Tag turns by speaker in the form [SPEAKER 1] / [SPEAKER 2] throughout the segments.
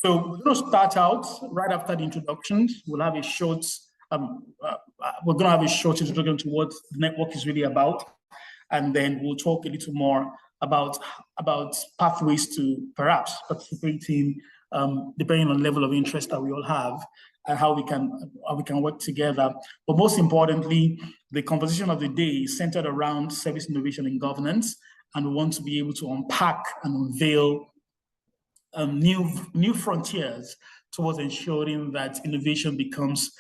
[SPEAKER 1] So we're going to start out right after the introductions. We'll have a short, we're going to have a short introduction to what the network is really about. And then we'll talk a little more about pathways to perhaps participating, depending on the level of interest that we all have, and how we can work together. But most importantly, the conversation of the day is centered around service innovation and governance, and we want to be able to unpack and unveil new frontiers towards ensuring that innovation becomes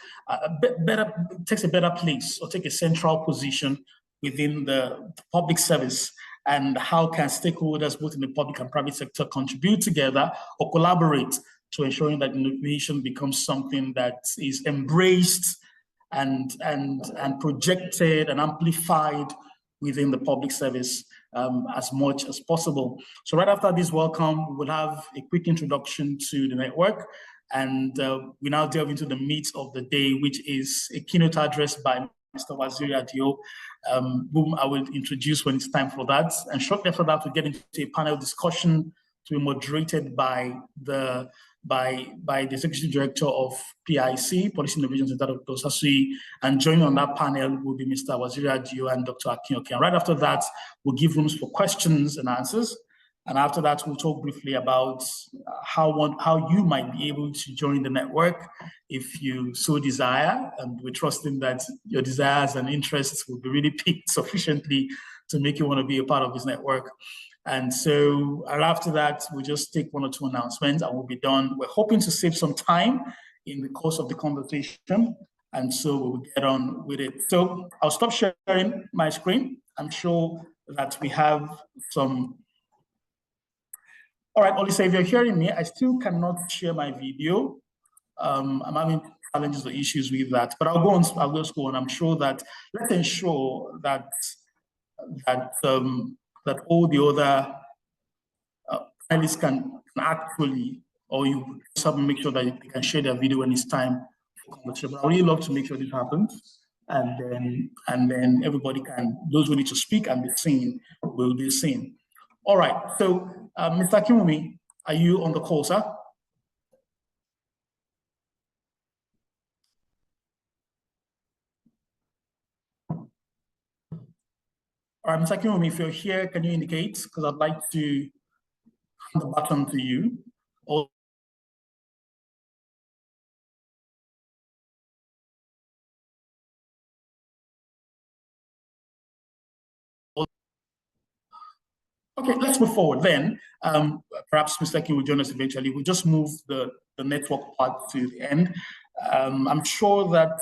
[SPEAKER 1] takes a better place or take a central position within the public service, and how can stakeholders both in the public and private sector contribute together or collaborate to ensuring that innovation becomes something that is embraced and projected and amplified within the public service as much as possible. So right after this welcome, we'll have a quick introduction to the network, and we now delve into the meat of the day, which is a keynote address by Mr. Waziri Adio, whom I will introduce when it's time for that. And shortly after that, we'll get into a panel discussion to be moderated by the Executive Director of PIC, Policy Innovation Center, Dr. Sasui, and joining on that panel will be Mr. Waziri Adio and Dr. Akinyoke. And right after that, we'll give rooms for questions and answers. And after that, we'll talk briefly about how you might be able to join the network if you so desire. And we're trusting that your desires and interests will be really piqued sufficiently to make you want to be a part of this network. And so after that, we'll just take one or two announcements and we'll be done. We're hoping to save some time in the course of the conversation. And so we'll get on with it. So I'll stop sharing my screen. I'm sure that we have some. All right, Olisa, if you're hearing me, I still cannot share my video. I'm having challenges or issues with that, but I'll just go on. I'm sure that let's ensure that all the other panelists can actually, or you just have to make sure that they can share their video when it's time for conversation. But I really love to make sure this happens, and then everybody can, those who need to speak and be seen will be seen. All right, so Mr. Kimumi, are you on the call, sir? All right, Mr. Kimumi, if you're here, can you indicate? Because I'd like to hand the button to you. Okay, let's move forward then. Perhaps Mr. King will join us eventually. We'll just move the network part to the end. I'm sure that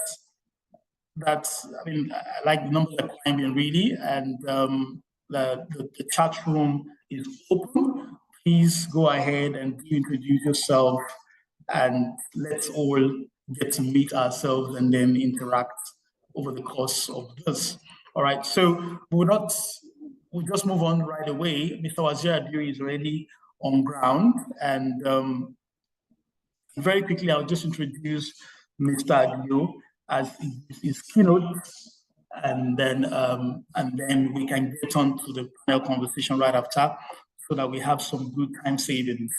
[SPEAKER 1] I mean, I like the numbers are climbing really, and the chat room is open. Please go ahead and introduce yourself, and let's all get to meet ourselves and then interact over the course of this. All right, so we'll just move on right away. Mr. Waziri Adio is already on ground, and very quickly, I'll just introduce Mr. Adio as his keynote, and then we can get on to the panel conversation right after, so that we have some good time savings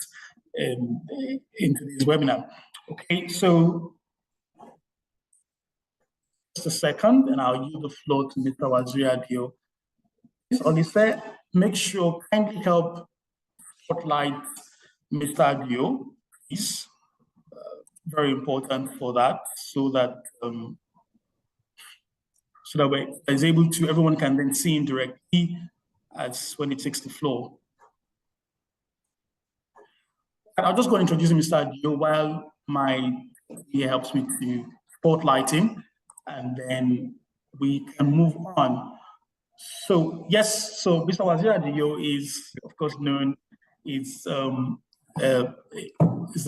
[SPEAKER 1] into this webinar. Okay, so just a second, and I'll yield the floor to Mr. Waziri Adio. Olise, make sure, kindly help spotlight Mr. Adio, please. Very important for that, so that we're able to, everyone can then see him directly as when he takes the floor. And I'll just go and introduce Mr. Adio while my PA helps me to spotlight him, and then we can move on. So yes, so Mr. Waziri Adio is, of course, known is the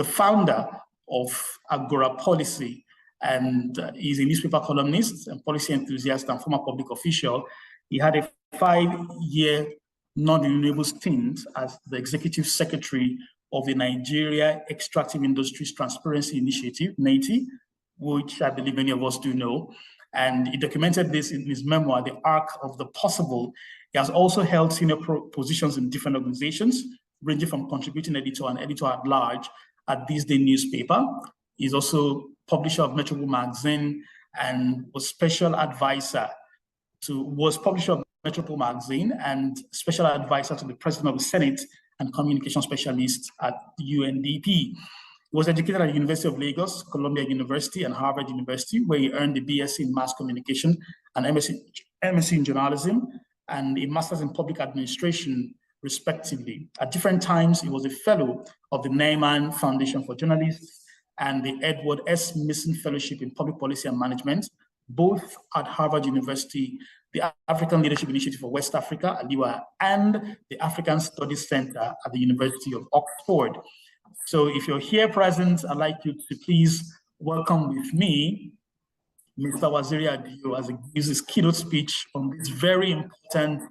[SPEAKER 1] founder of Agora Policy, and he's a newspaper columnist and policy enthusiast and former public official. He had a 5-year non-renewable stint as the executive secretary of the Nigeria Extractive Industries Transparency Initiative, NETI, which I believe many of us do know. And he documented this in his memoir, The Arc of the Possible. He has also held senior positions in different organizations, ranging from contributing editor and editor at large at This Day newspaper. He's also publisher of Metro magazine and was publisher of Metropole magazine and special advisor to the president of the Senate and communication specialist at the UNDP. He was educated at the University of Lagos, Columbia University, and Harvard University, where he earned a BSc in mass communication and MSc in journalism and a master's in public administration, respectively. At different times, he was a fellow of the Neyman Foundation for Journalists and the Edward S. Mason Fellowship in Public Policy and Management, both at Harvard University, the African Leadership Initiative for West Africa, ALIWA, and the African Studies Center at the University of Oxford. So if you're here present, I'd like you to please welcome with me Mr. Waziri Adio as he gives his keynote speech on this very important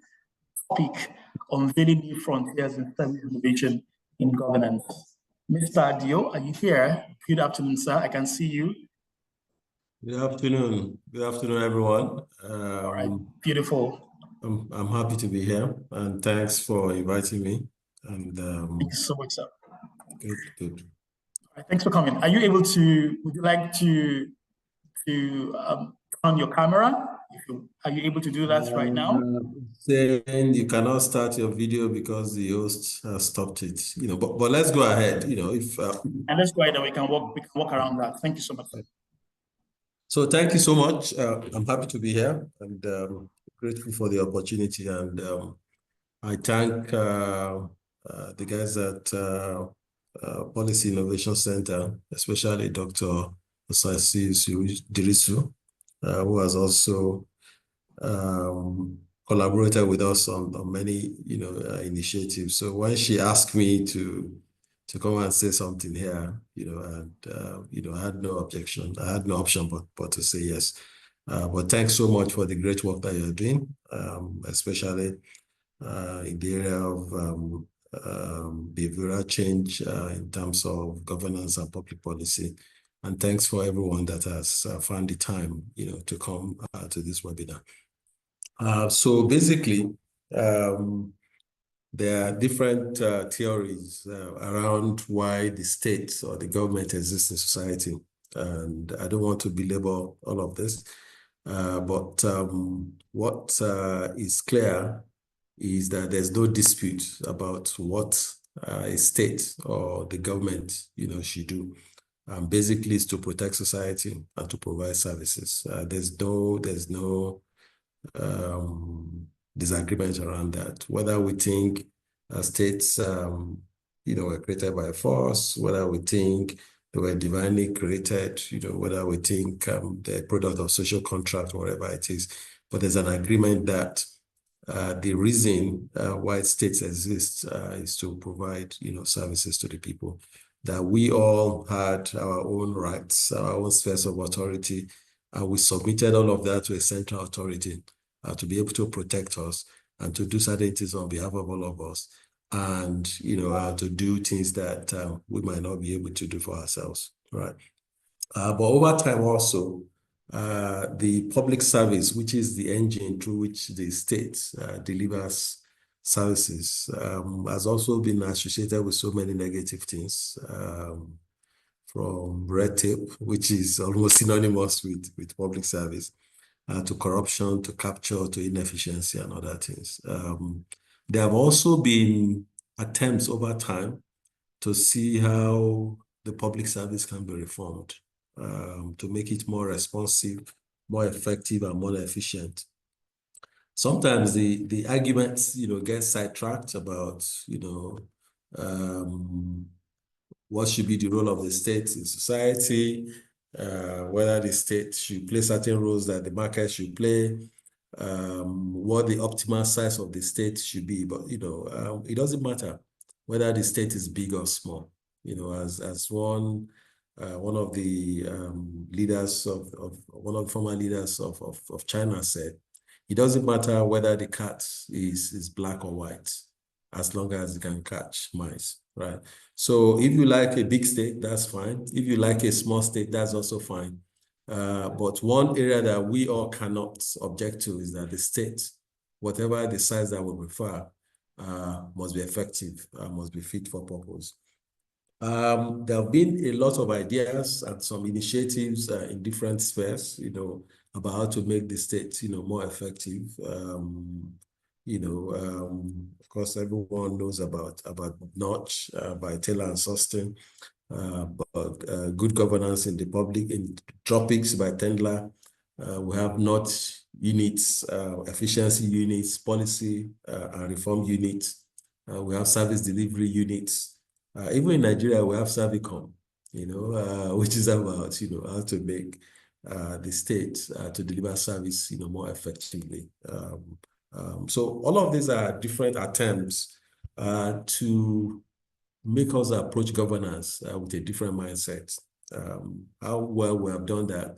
[SPEAKER 1] topic, unveiling new frontiers in service innovation in governance. Mr. Adio, are you here? Good afternoon, sir. I can see you.
[SPEAKER 2] Good afternoon. Good afternoon, everyone.
[SPEAKER 1] All right, beautiful.
[SPEAKER 2] I'm happy to be here, and thanks for inviting me. And
[SPEAKER 1] thank you so much, sir.
[SPEAKER 2] Good.
[SPEAKER 1] All right, thanks for coming. Are you able to? Would you like to on your camera? Are you able to do that right now?
[SPEAKER 2] Saying you cannot start your video because the host has stopped it. But let's go ahead. If
[SPEAKER 1] and let's go ahead and we can walk around that. Thank you so much.
[SPEAKER 2] So thank you so much. I'm happy to be here and grateful for the opportunity. And I thank the guys at Policy Innovation Center, especially Dr. Osasi Dirisu, who has also collaborated with us on many initiatives. So when she asked me to come and say something here, I had no objection. I had no option but to say yes. But thanks so much for the great work that you're doing, especially in the area of behavioral change in terms of governance and public policy. And thanks for everyone that has found the time, to come to this webinar. So basically, there are different theories around why the state or the government exists in society. And I don't want to belabor all of this, but what is clear is that there's no dispute about what a state or the government, should do. Basically, it's to protect society and to provide services. There's no disagreement around that. Whether we think states, were created by force, whether we think they were divinely created, whether we think they're a product of social contract, whatever it is. But there's an agreement that the reason why states exist is to provide, services to the people. That we all had our own rights, our own spheres of authority, and we submitted all of that to a central authority to be able to protect us and to do certain things on behalf of all of us, and to do things that we might not be able to do for ourselves, right? But over time also, the public service, which is the engine through which the state delivers services, has also been associated with so many negative things, from red tape, which is almost synonymous with public service, to corruption, to capture, to inefficiency, and other things. There have also been attempts over time to see how the public service can be reformed, to make it more responsive, more effective, and more efficient. Sometimes the arguments, get sidetracked about, what should be the role of the state in society, whether the state should play certain roles that the market should play, what the optimal size of the state should be. But, it doesn't matter whether the state is big or small. As one of the leaders one of the former leaders of China said, it doesn't matter whether the cat is black or white, as long as it can catch mice, right? So if you like a big state, that's fine. If you like a small state, that's also fine. But one area that we all cannot object to is that the state, whatever the size that we prefer, must be effective, must be fit for purpose. There have been a lot of ideas and some initiatives in different spheres, about how to make the state, more effective. Of course, everyone knows about Notch by Taylor and Sustain, but Good Governance in the Public, in Tropics by Tendler. We have Notch units, efficiency units, policy and reform units. We have service delivery units. Even in Nigeria, we have Servicom, which is about, how to make the state to deliver service, more effectively. So all of these are different attempts to make us approach governance with a different mindset. How well we have done that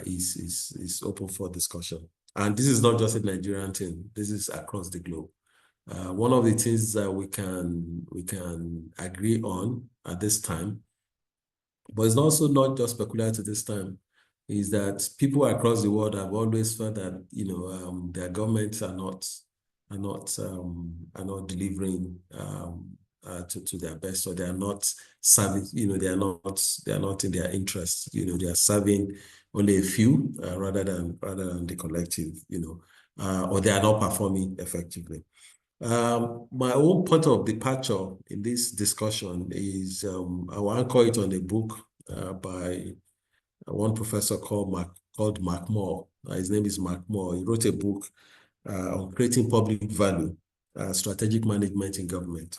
[SPEAKER 2] is open for discussion. And this is not just a Nigerian thing. This is across the globe. One of the things that we can agree on at this time, but it's also not just peculiar to this time, is that people across the world have always felt that their governments are not delivering to their best, or they are not serving. They are not in their interest. They are serving only a few rather than the collective. Or they are not performing effectively. My own point of departure in this discussion is I will anchor it on a book by one professor called Mark Moore. His name is Mark Moore. He wrote a book on creating public value, strategic management in government.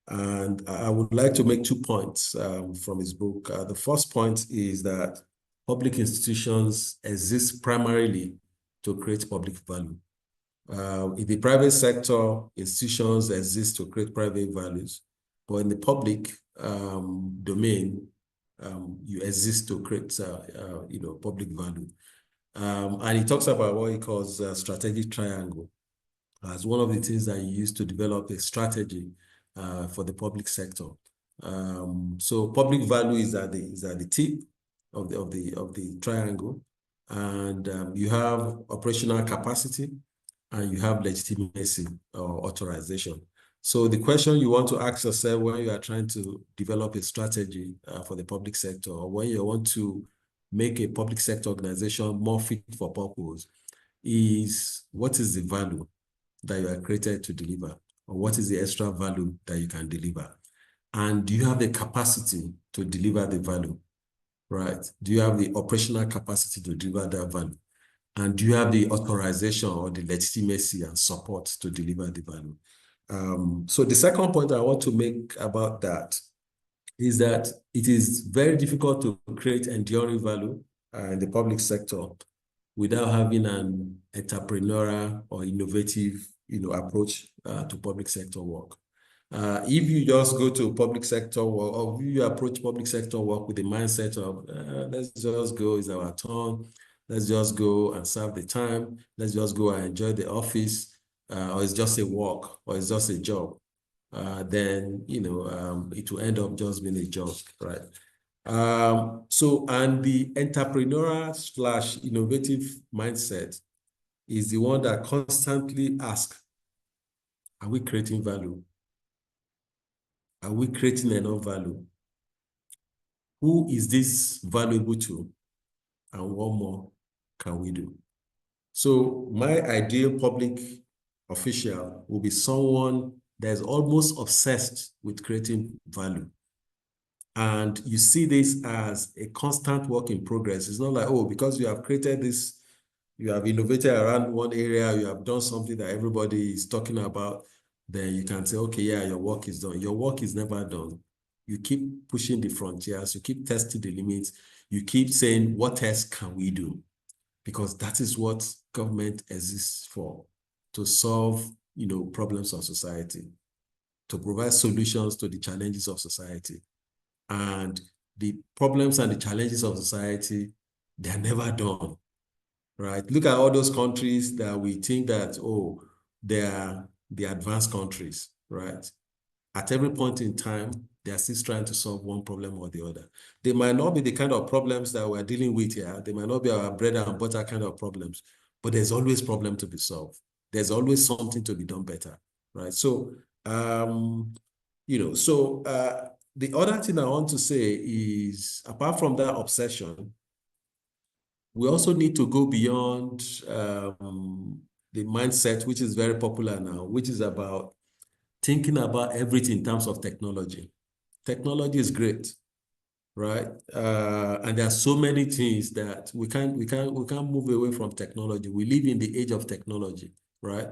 [SPEAKER 2] And I would like to make 2 points from his book. The first point is that public institutions exist primarily to create public value. In the private sector, institutions exist to create private values, but in the public domain, you exist to create, public value. And he talks about what he calls a strategic triangle as one of the things that he used to develop a strategy for the public sector. So public value is at the tip of the triangle, and you have operational capacity, and you have legitimacy or authorization. So the question you want to ask yourself when you are trying to develop a strategy for the public sector, or when you want to make a public sector organization more fit for purpose, is what is the value that you are created to deliver, or what is the extra value that you can deliver? And do you have the capacity to deliver the value, right? Do you have the operational capacity to deliver that value? And do you have the authorization or the legitimacy and support to deliver the value? So the second point I want to make about that is that it is very difficult to create enduring value in the public sector without having an entrepreneurial or innovative, approach to public sector work. If you just go to public sector work, or if you approach public sector work with the mindset of let's just go, it's our turn, let's just go and serve the time, let's just go and enjoy the office, or it's just a work, or it's just a job, then it will end up just being a job, right? And the entrepreneurial / innovative mindset is the one that constantly asks, are we creating value? Are we creating enough value? Who is this valuable to? And what more can we do? So my ideal public official will be someone that is almost obsessed with creating value. And you see this as a constant work in progress. It's not like, oh, because you have created this, you have innovated around one area, you have done something that everybody is talking about, then you can say, okay, yeah, your work is done. Your work is never done. You keep pushing the frontiers, you keep testing the limits, you keep saying, what else can we do? Because that is what government exists for, to solve, problems of society, to provide solutions to the challenges of society. And the problems and the challenges of society, they are never done, right? Look at all those countries that we think that, oh, they are the advanced countries, right? At every point in time, they are still trying to solve one problem or the other. They might not be the kind of problems that we're dealing with here. They might not be our bread and butter kind of problems, but there's always a problem to be solved. There's always something to be done better, right? So, the other thing I want to say is, apart from that obsession, we also need to go beyond the mindset, which is very popular now, which is about thinking about everything in terms of technology. Technology is great, right? And there are so many things that we can't move away from technology. We live in the age of technology, right?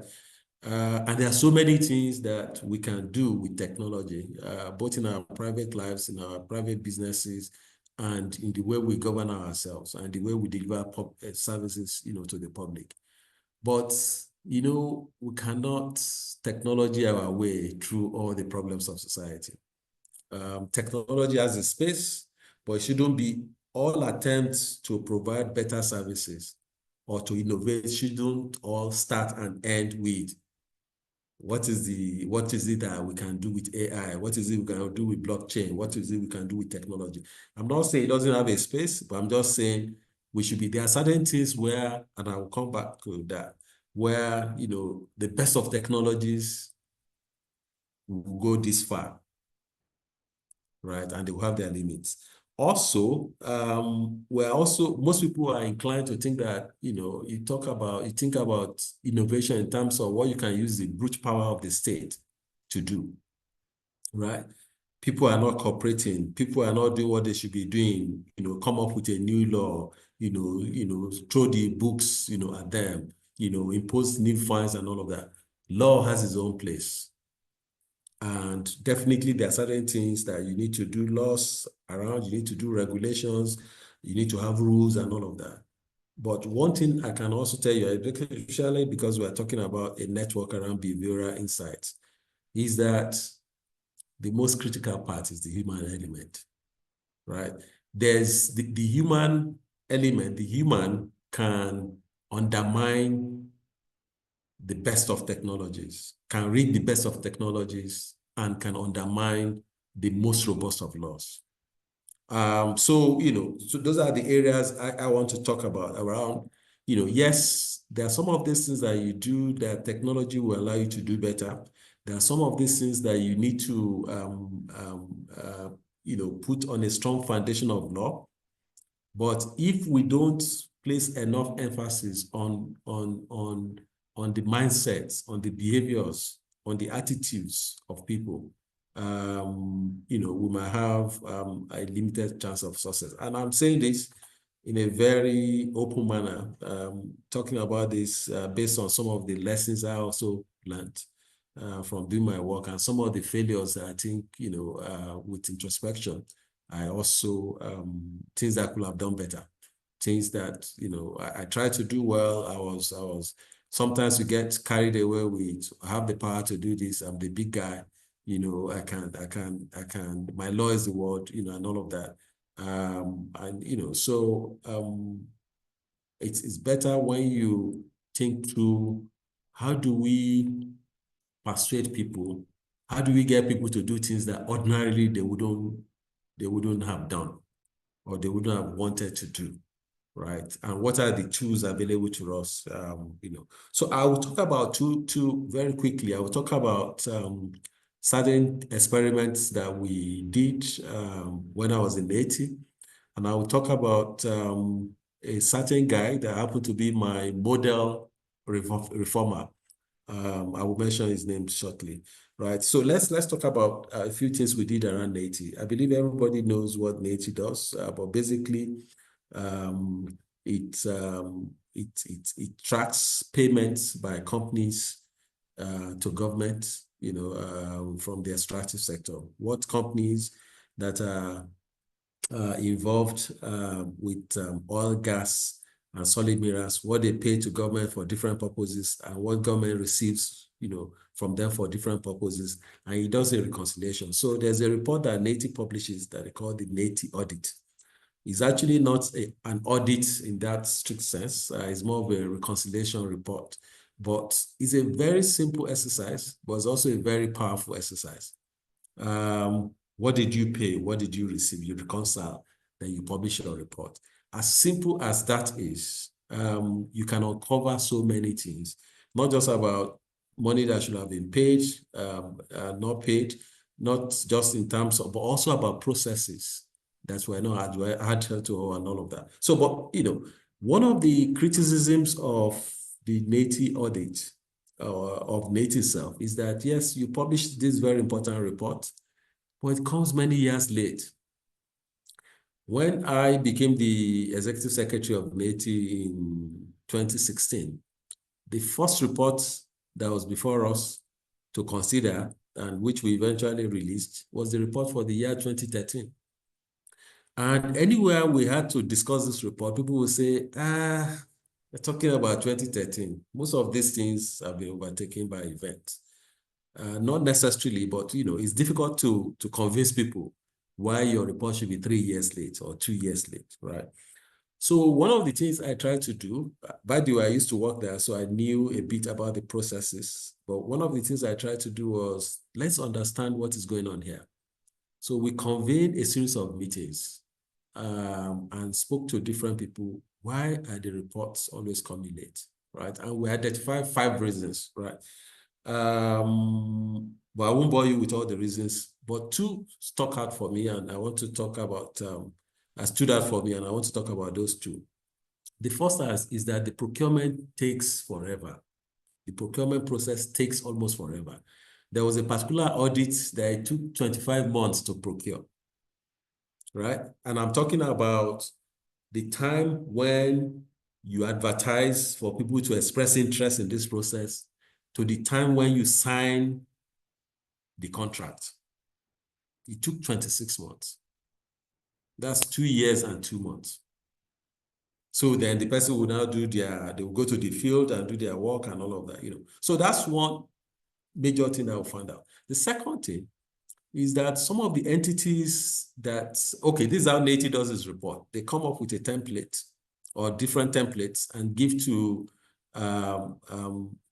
[SPEAKER 2] And there are so many things that we can do with technology, both in our private lives, in our private businesses, and in the way we govern ourselves and the way we deliver services, to the public. But, we cannot technology our way through all the problems of society. Technology has a space, but it shouldn't be all attempts to provide better services or to innovate shouldn't all start and end with what is it that we can do with AI? What is it we can do with blockchain? What is it we can do with technology? I'm not saying it doesn't have a space, but I'm just saying there are certain things where, and I will come back to that, where, the best of technologies will go this far, right? And they will have their limits. Also, most people are inclined to think that, you think about innovation in terms of what you can use the brute power of the state to do, right? People are not cooperating. People are not doing what they should be doing, come up with a new law, throw the books, at them, impose new fines and all of that. Law has its own place. And definitely there are certain things that you need to do laws around, you need to do regulations, you need to have rules and all of that. But one thing I can also tell you, especially because we're talking about a network around behavioral insights, is that the most critical part is the human element, right? There's the human element, the human can undermine the best of technologies, can read the best of technologies, and can undermine the most robust of laws. So those are the areas I want to talk about around, yes, there are some of these things that you do that technology will allow you to do better. There are some of these things that you need to, put on a strong foundation of law. But if we don't place enough emphasis on the mindsets, on the behaviors, on the attitudes of people, we might have a limited chance of success. And I'm saying this in a very open manner, talking about this based on some of the lessons I also learned from doing my work and some of the failures that I think, with introspection, I also, things that I could have done better. Things that, I tried to do well. I was sometimes you get carried away with, I have the power to do this, I'm the big guy, I can, my law is the word, and all of that. It's better when you think through, how do we persuade people? How do we get people to do things that ordinarily they wouldn't have done or they wouldn't have wanted to do? Right? And what are the tools available to us? So I will talk about two very quickly. I will talk about certain experiments that we did when I was in Haiti, and I will talk about a certain guy that happened to be my model reformer. I will mention his name shortly. Right. So let's talk about a few things we did around Haiti. I believe everybody knows what Haiti does, but basically, it tracks payments by companies to government, from the extractive sector. What companies that are involved with oil, gas, and solid minerals, what they pay to government for different purposes, and what government receives, from them for different purposes, and it does a reconciliation. So there's a report that NATI publishes that they call the NATI audit. It's actually not an audit in that strict sense. It's more of a reconciliation report. But it's a very simple exercise, but it's also a very powerful exercise. What did you pay? What did you receive? You reconcile, then you publish your report. As simple as that is, you can uncover so many things, not just about money that should have been paid, not paid, not just in terms of, but also about processes that were not adhered to and all of that. So, but, one of the criticisms of the NATI audit of NATI itself is that, yes, you published this very important report, but it comes many years late. When I became the executive secretary of NATI in 2016, the first report that was before us to consider, and which we eventually released, was the report for the year 2013. And anywhere we had to discuss this report, people will say, we're talking about 2013. Most of these things have been overtaken by events. Not necessarily, but it's difficult to convince people why your report should be 3 years late or 2 years late, right? So one of the things I tried to do, by the way, I used to work there, so I knew a bit about the processes. But one of the things I tried to do was, let's understand what is going on here. So we convened a series of meetings and spoke to different people. Why are the reports always coming late, right? And we identified 5 reasons, right? But I won't bore you with all the reasons, but 2 stuck out for me, and I want to talk about, stood out for me, and I want to talk about those 2. The first is that the procurement takes forever. The procurement process takes almost forever. There was a particular audit that it took 25 months to procure, right? And I'm talking about the time when you advertise for people to express interest in this process to the time when you sign the contract. It took 26 months. That's 2 years and 2 months. So then the person will now they will go to the field and do their work and all of that, So that's one major thing I will find out. The second thing is that some of the entities that, okay, this is how NATI does its report. They come up with a template or different templates and give to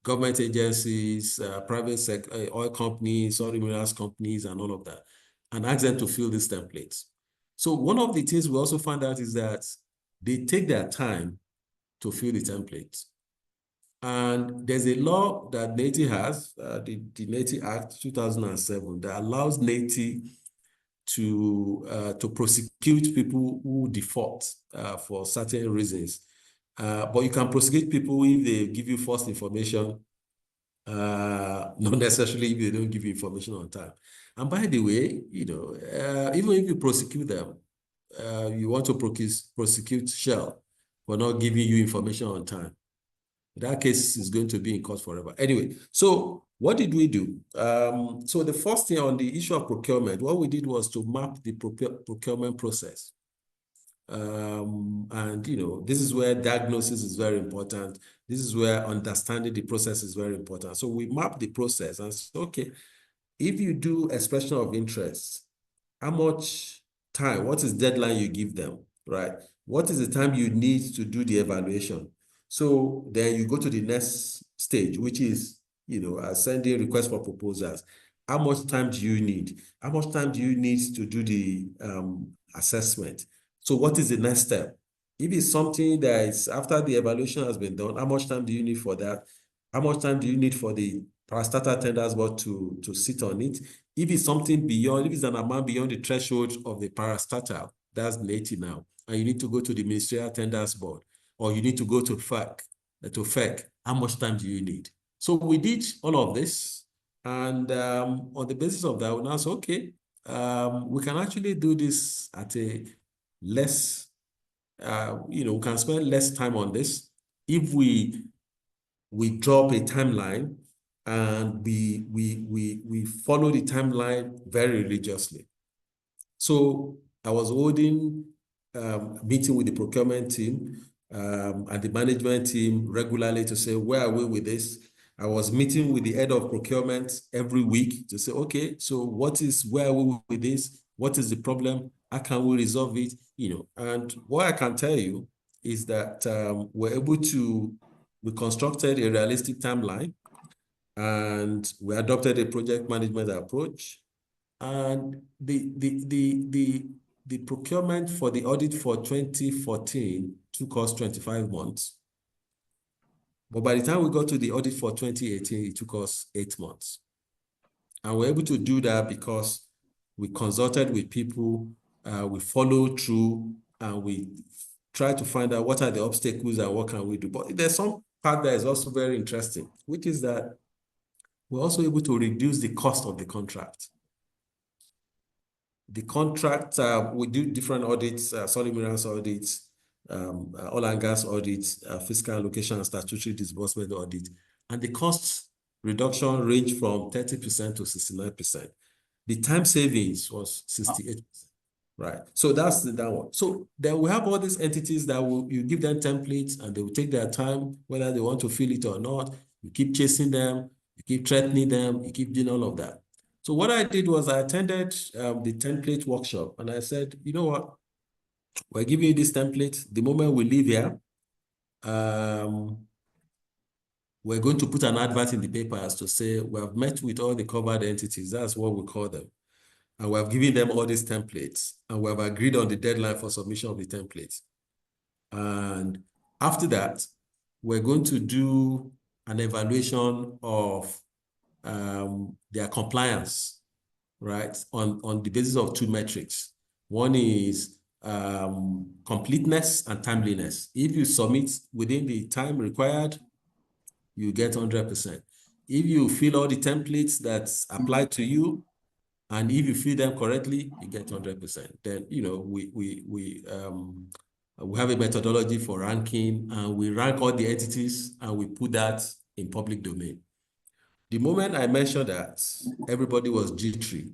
[SPEAKER 2] government agencies, private sector, oil companies, oil minerals companies, and all of that, and ask them to fill these templates. So one of the things we also found out is that they take their time to fill the templates. And there's a law that NATI has, the NATI Act 2007, that allows NATI to prosecute people who default for certain reasons. But you can prosecute people if they give you false information, not necessarily if they don't give you information on time. And by the way, even if you prosecute them, you want to prosecute Shell for not giving you information on time. That case is going to be in court forever. Anyway, so what did we do? So the first thing on the issue of procurement, what we did was to map the procurement process. And, this is where diagnosis is very important. This is where understanding the process is very important. So we map the process and say, okay, if you do expression of interest, how much time, what is deadline you give them, right? What is the time you need to do the evaluation? So then you go to the next stage, which is, sending requests for proposals. How much time do you need? How much time do you need to do the assessment? So what is the next step? If it's something that is after the evaluation has been done, how much time do you need for that? How much time do you need for the parastatal tenders board to sit on it? If it's something beyond, if it's an amount beyond the threshold of the parastatal, that's NATI now, and you need to go to the ministerial tenders board, or you need to go to FEC, how much time do you need? So we did all of this, and on the basis of that, we now say, okay, we can actually do this at a less, we can spend less time on this if we drop a timeline and we follow the timeline very religiously. So I was holding meeting with the procurement team and the management team regularly to say, where are we with this? I was meeting with the head of procurement every week to say, okay, so where are we with this? What is the problem? How can we resolve it? And what I can tell you is that we constructed a realistic timeline, and we adopted a project management approach. And the procurement for the audit for 2014 took us 25 months. But by the time we got to the audit for 2018, it took us 8 months. And we're able to do that because we consulted with people, we followed through, and we try to find out what are the obstacles and what can we do. But there's some part that is also very interesting, which is that we're also able to reduce the cost of the contract. The contract, we do different audits, solid minerals audits, oil and gas audits, fiscal allocation and statutory disbursement audit. And the cost reduction range from 30% to 69%. The time savings was 68%. Right. So that's that one. So then we have all these entities that you give them templates and they will take their time, whether they want to fill it or not. You keep chasing them, you keep threatening them, you keep doing all of that. So what I did was I attended the template workshop and I said, you know what? We're giving you this template. The moment we leave here, we're going to put an advert in the papers to say we have met with all the covered entities. That's what we call them. And we have given them all these templates and we have agreed on the deadline for submission of the templates. And after that, we're going to do an evaluation of their compliance, right? On the basis of two metrics. One is completeness and timeliness. If you submit within the time required, you get 100%. If you fill all the templates that apply to you, and if you fill them correctly, you get 100%. Then, you know, we have a methodology for ranking, and we rank all the entities, and we put that in public domain. The moment I mentioned that, everybody was jittery.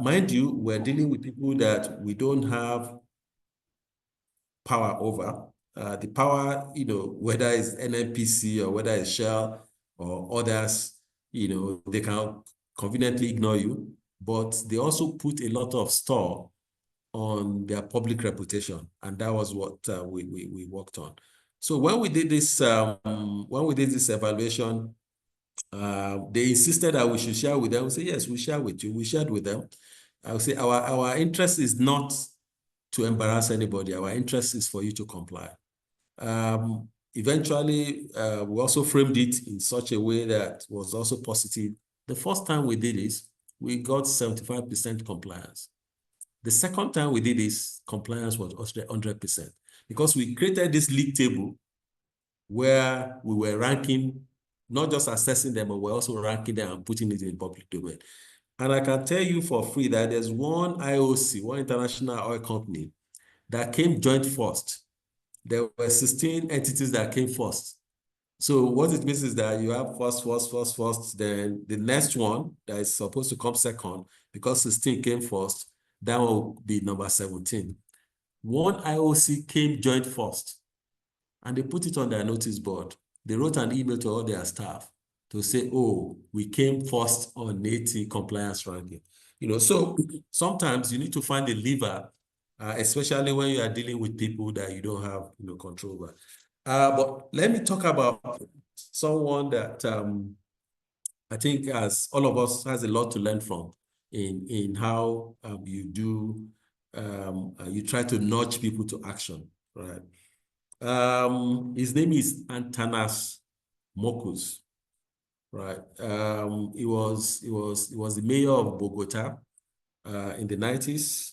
[SPEAKER 2] Mind you, we're dealing with people that we don't have power over. The power, you know, whether it's NNPC or whether it's Shell or others, you know, they can conveniently ignore you, but they also put a lot of store on their public reputation, and that was what we worked on. So when we did this evaluation, they insisted that we should share with them. We say, yes, we share with you. We shared with them. I would say our interest is not to embarrass anybody. Our interest is for you to comply. Eventually, we also framed it in such a way that was also positive. The first time we did this, we got 75% compliance. The second time we did this, compliance was 100% because we created this league table where we were ranking, not just assessing them, but we're also ranking them and putting it in public domain. And I can tell you for free that there's one IOC, one international oil company, that came joint first. There were 16 entities that came first. So what it means is that you have first, then the next one that is supposed to come second, because 16 came first, that will be number 17. One IOC came joint first, and they put it on their notice board. They wrote an email to all their staff to say, oh, we came first on 80 compliance ranking. You know, so sometimes you need to find a lever, especially when you are dealing with people that you don't have, you know, control over. But let me talk about someone that I think, as all of us, has a lot to learn from in how you do, you try to nudge people to action, right? His name is Antanas Mokus, right? He was the mayor of Bogota in the 90s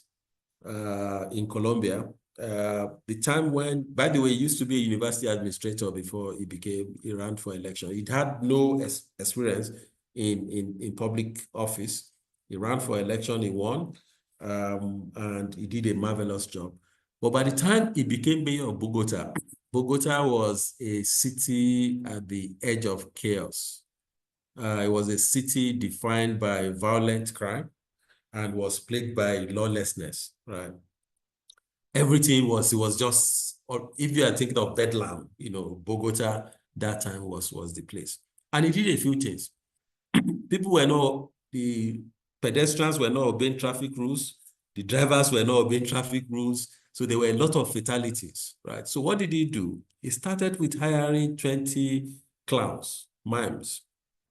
[SPEAKER 2] in Colombia. The time when, by the way, he used to be a university administrator before he ran for election. He had no experience in public office. He ran for election, he won, and he did a marvelous job. But by the time he became mayor of Bogota, Bogota was a city at the edge of chaos. It was a city defined by violent crime and was plagued by lawlessness, right? Everything was, it was just, or if you are thinking of Bedlam, you know, Bogota that time was the place. And he did a few things. People were not, the pedestrians were not obeying traffic rules. The drivers were not obeying traffic rules. So there were a lot of fatalities, right? So what did he do? He started with hiring 20 clowns, mimes,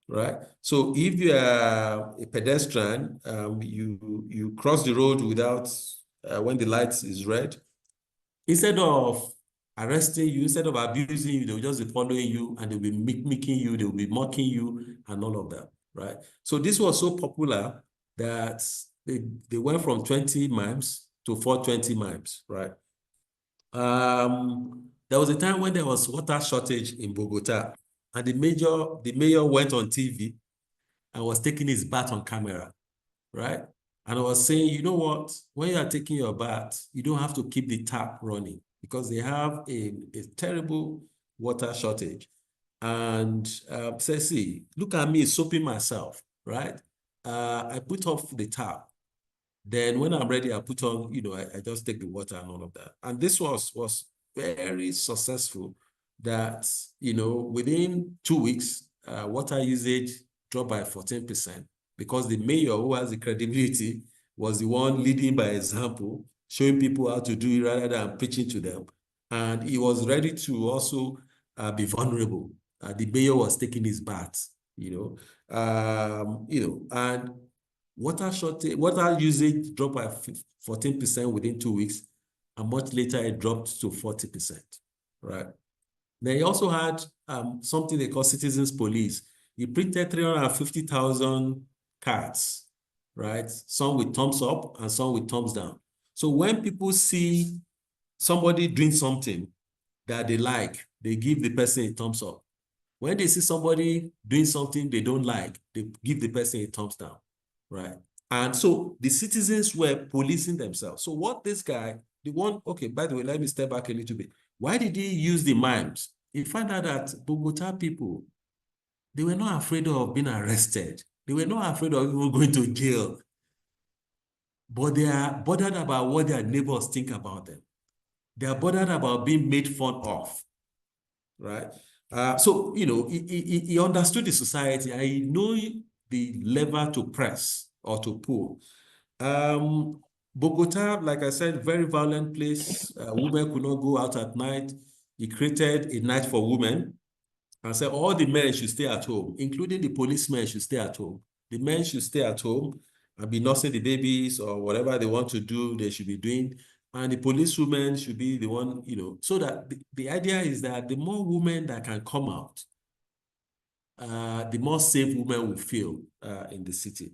[SPEAKER 2] right? So if you are a pedestrian, you cross the road without, when the light is red, instead of arresting you, instead of abusing you, they'll just be following you and they'll be mimicking you, they'll be mocking you and all of that. right? So this was so popular that they went from 20 mimes to 420 mimes, right? There was a time when there was water shortage in Bogota, and the mayor went on TV and was taking his bath on camera, right? And I was saying, you know what? When you are taking your bath, you don't have to keep the tap running because they have a terrible water shortage. And say, see, look at me soaping myself, right? I put off the tap. Then when I'm ready, I put on, I just take the water and all of that. And this was very successful that, within 2 weeks, water usage dropped by 14% because the mayor, who has the credibility, was the one leading by example, showing people how to do it rather than preaching to them. And he was ready to also be vulnerable. The mayor was taking his bath, and water usage dropped by 14% within 2 weeks, and much later it dropped to 40%, right? They also had something they call citizens police. He printed 350,000 cards, right? Some with thumbs up and some with thumbs down. So when people see somebody doing something that they like, they give the person a thumbs up. When they see somebody doing something they don't like, they give the person a thumbs down, right? And so the citizens were policing themselves. So what this guy, okay, by the way, let me step back a little bit. Why did he use the mimes? He found out that Bogota people, they were not afraid of being arrested. They were not afraid of even going to jail. But they are bothered about what their neighbors think about them. They are bothered about being made fun of, right? So, he understood the society and he knew the lever to press or to pull. Bogota, like I said, very violent place. Women could not go out at night. He created a night for women and said all the men should stay at home, including the policemen should stay at home. The men should stay at home and be nursing the babies or whatever they want to do, they should be doing. And the policewomen should be the one, so that the idea is that the more women that can come out, the more safe women will feel in the city.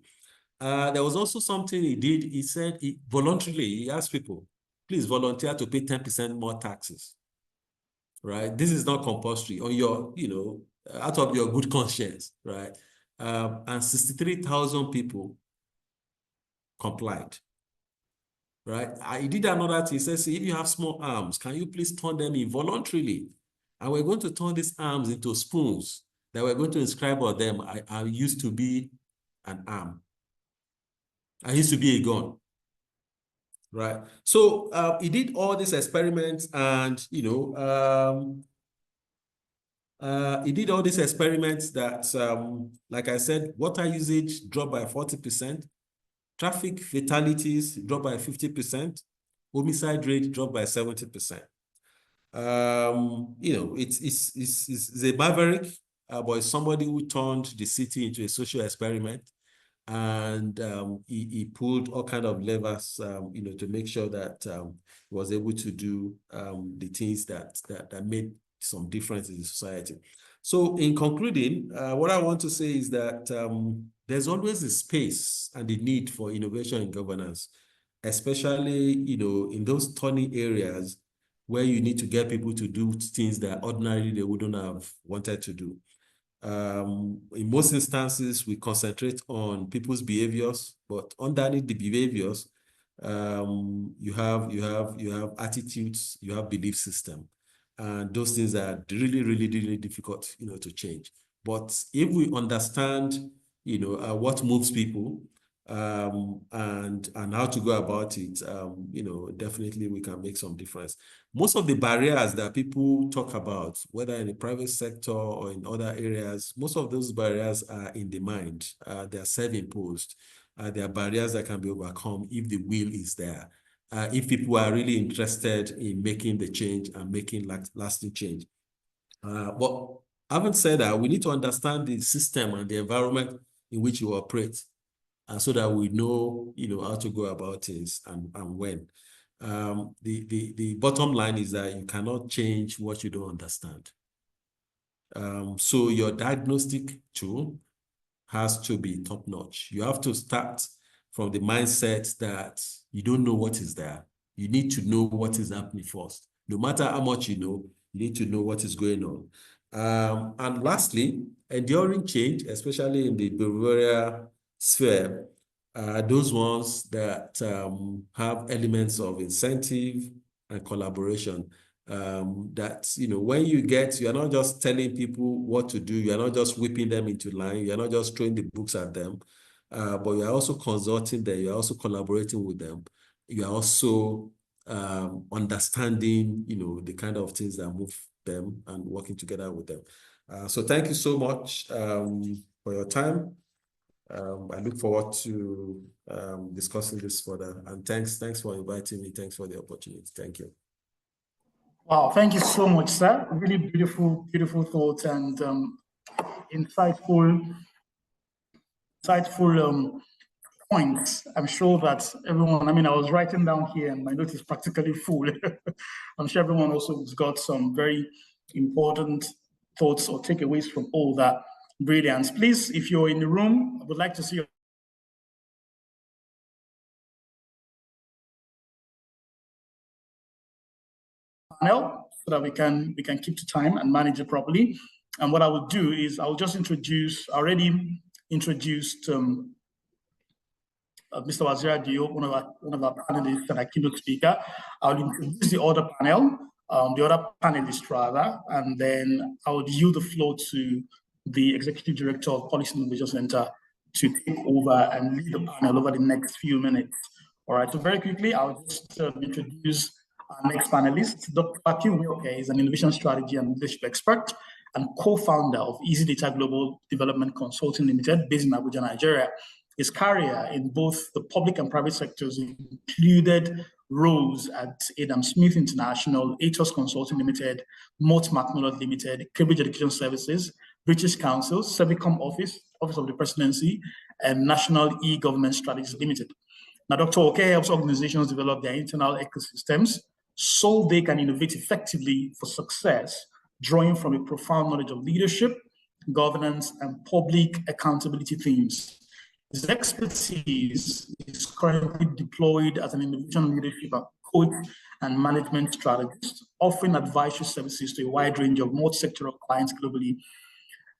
[SPEAKER 2] There was also something he did. He said voluntarily, he asked people, please volunteer to pay 10% more taxes, right? This is not compulsory on your, out of your good conscience, right? And 63,000 people complied, right? He did another thing. He says, if you have small arms, can you please turn them in voluntarily? And we're going to turn these arms into spoons that we're going to inscribe on them. I used to be an arm. I used to be a gun, right? So he did all these experiments and, he did all these experiments that, like I said, water usage dropped by 40%, traffic fatalities dropped by 50%, homicide rate dropped by 70%. It's a maverick, but it's somebody who turned the city into a social experiment. And he pulled all kind of levers, to make sure that he was able to do the things that made some difference in the society. So in concluding, what I want to say is that there's always a space and the need for innovation in governance, especially, in those turning areas where you need to get people to do things that ordinarily they wouldn't have wanted to do. In most instances, we concentrate on people's behaviors, but underneath the behaviors, you have attitudes, you have belief system, and those things are really, really, really difficult, to change. But if we understand, what moves people, and how to go about it, definitely we can make some difference. Most of the barriers that people talk about, whether in the private sector or in other areas, most of those barriers are in the mind. They are self-imposed. They are barriers that can be overcome if the will is there. If people are really interested in making the change and making lasting change. But having said that, we need to understand the system and the environment in which you operate, so that we know, how to go about things and when. The bottom line is that you cannot change what you don't understand. So your diagnostic tool has to be top-notch. You have to start from the mindset that you don't know what is there. You need to know what is happening first. No matter how much you need to know what is going on. And lastly, enduring change, especially in the behavioral sphere, those ones that have elements of incentive and collaboration. That, when you're not just telling people what to do, you're not just whipping them into line, you're not just throwing the books at them, but you're also consulting them, you're also collaborating with them, you're also understanding, the kind of things that move them and working together with them. So thank you so much for your time. I look forward to discussing this further. And thanks for inviting me. Thanks for the opportunity. Thank you.
[SPEAKER 1] Wow, thank you so much, sir. Really beautiful, beautiful thoughts and insightful points. I'm sure that everyone, I was writing down here and my note is practically full. I'm sure everyone also has got some very important thoughts or takeaways from all that brilliance. Please, if you're in the room, I would like to see your panel so that we can keep to time and manage it properly. And what I would do is I'll just already introduced Mr. Waziri Adio, one of our panelists and a keynote speaker. I'll introduce the other panel, the other panelist rather, and then I would yield the floor to the Executive Director of Policy Innovation Center to take over and lead the panel over the next few minutes. All right, so very quickly, I'll just introduce our next panelist. Dr. Behavioural is an innovation strategy and leadership expert and co-founder of Easy Data Global Development Consulting Limited, based in Abuja, Nigeria. His career in both the public and private sectors included roles at Adam Smith International, Atos Consulting Limited, Mott McMillan Limited, Cambridge Education Services, British Council, Servicom Office of the Presidency, and National E-Government Strategies Limited. Now, Dr. Oke helps organizations develop their internal ecosystems so they can innovate effectively for success, drawing from a profound knowledge of leadership, governance, and public accountability themes. His expertise is currently deployed as an innovation leadership coach and management strategist, offering advisory services to a wide range of multi-sectoral clients globally.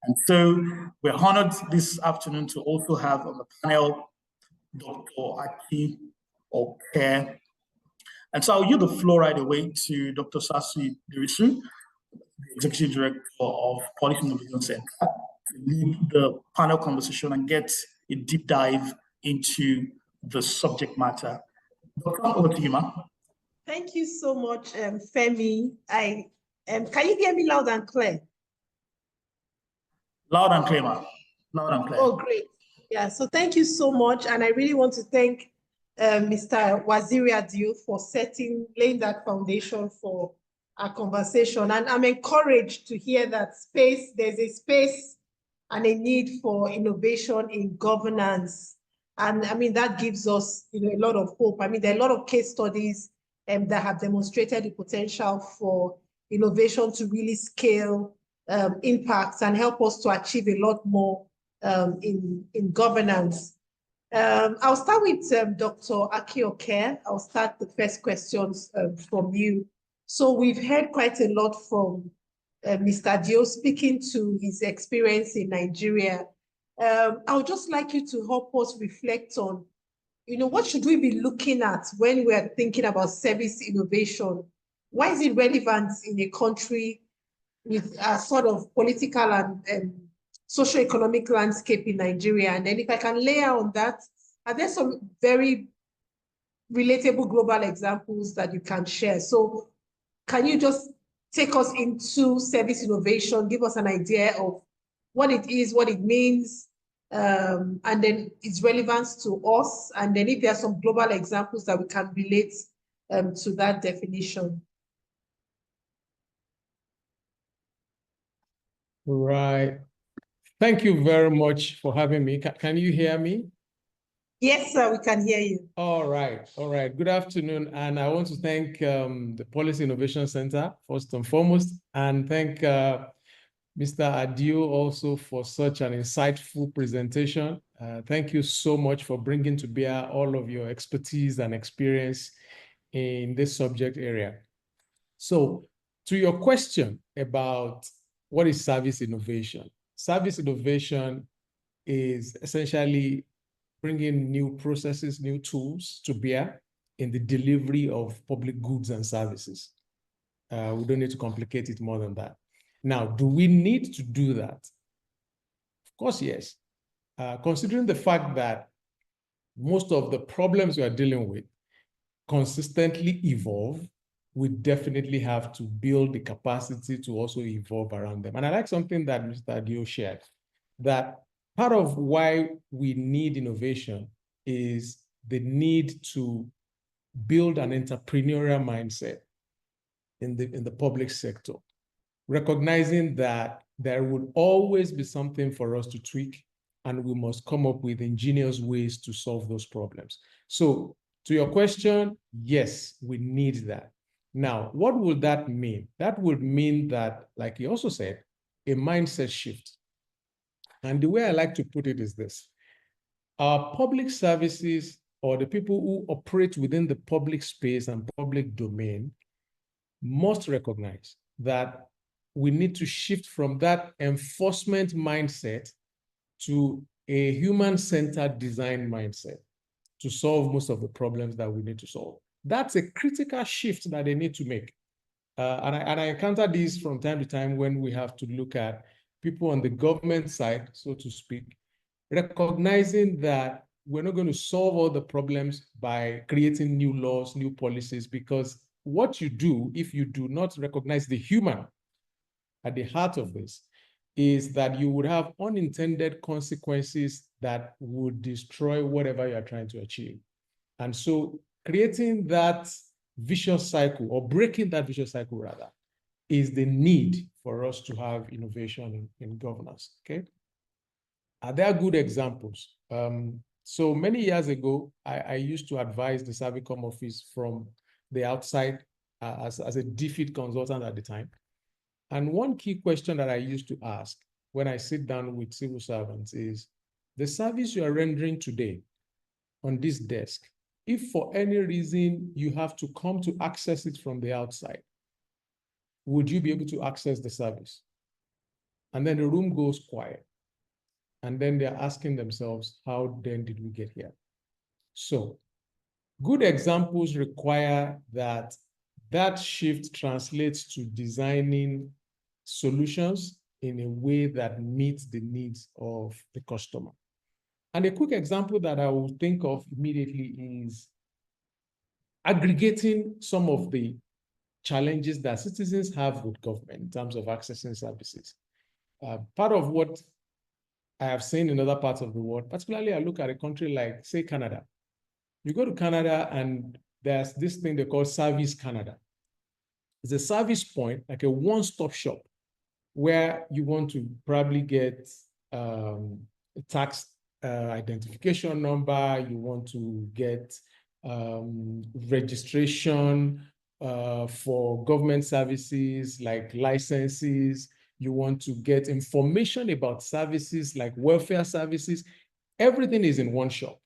[SPEAKER 1] And so we're honored this afternoon to also have on the panel Dr. Aki Oke. And so I'll yield the floor right away to Dr. Sasu Dirisu, the Executive Director of Policy Innovation Center, to lead the panel conversation and get a deep dive into the subject matter. Dr. Over to you, ma'am.
[SPEAKER 3] Thank you so much, Femi. Can you hear me loud and clear?
[SPEAKER 1] Loud and clear, ma'am. Loud and clear.
[SPEAKER 3] Oh, great. Yeah, so thank you so much. And I really want to thank Mr. Waziri Adio for laying that foundation for our conversation. And I'm encouraged to hear that there's a space and a need for innovation in governance. And that gives us a lot of hope. There are a lot of case studies that have demonstrated the potential for innovation to really scale impacts and help us to achieve a lot more in governance. I'll start with Dr. Aki Oke. I'll start the first questions from you. So we've heard quite a lot from Mr. Dio speaking to his experience in Nigeria. I would just like you to help us reflect on, what should we be looking at when we're thinking about service innovation? Why is it relevant in a country with a sort of political and socio-economic landscape in Nigeria? And then if I can layer on that, are there some very relatable global examples that you can share? So can you just take us into service innovation, give us an idea of what it is, what it means, and then its relevance to us, and then if there are some global examples that we can relate to that definition.
[SPEAKER 4] Right. Thank you very much for having me. Can you hear me?
[SPEAKER 3] Yes, sir, we can hear you.
[SPEAKER 4] All right. All right. Good afternoon. And I want to thank the Policy Innovation Center, first and foremost, and thank Mr. Adio also for such an insightful presentation. Thank you so much for bringing to bear all of your expertise and experience in this subject area. So to your question about what is service innovation? Service innovation is essentially bringing new processes, new tools to bear in the delivery of public goods and services. We don't need to complicate it more than that. Now, do we need to do that? Of course, yes. Considering the fact that most of the problems we are dealing with consistently evolve, we definitely have to build the capacity to also evolve around them. And I like something that Mr. Adio shared, that part of why we need innovation is the need to build an entrepreneurial mindset in the public sector, recognizing that there will always be something for us to tweak, and we must come up with ingenious ways to solve those problems. So to your question, yes, we need that. Now, what would that mean? That would mean that, like he also said, a mindset shift. And the way I like to put it is this: our public services, or the people who operate within the public space and public domain, must recognize that we need to shift from that enforcement mindset to a human-centered design mindset to solve most of the problems that we need to solve. That's a critical shift that they need to make. And I encounter these from time to time when we have to look at people on the government side, so to speak, recognizing that we're not going to solve all the problems by creating new laws, new policies, because what you do, if you do not recognize the human at the heart of this, is that you would have unintended consequences that would destroy whatever you are trying to achieve. And so creating that vicious cycle, or breaking that vicious cycle rather, is the need for us to have innovation in governance, okay? There are good examples. So many years ago, I used to advise the Servicom office from the outside as a DFID consultant at the time. And one key question that I used to ask when I sit down with civil servants is, the service you are rendering today on this desk, if for any reason you have to come to access it from the outside, would you be able to access the service? And then the room goes quiet. And then they're asking themselves, how then did we get here? So good examples require that shift translates to designing solutions in a way that meets the needs of the customer. And a quick example that I will think of immediately is aggregating some of the challenges that citizens have with government in terms of accessing services. Part of what I have seen in other parts of the world, particularly I look at a country like, say, Canada. You go to Canada and there's this thing they call Service Canada. It's a service point, like a one-stop shop, where you want to probably get a tax identification number, you want to get registration for government services like licenses, you want to get information about services like welfare services. Everything is in one shop.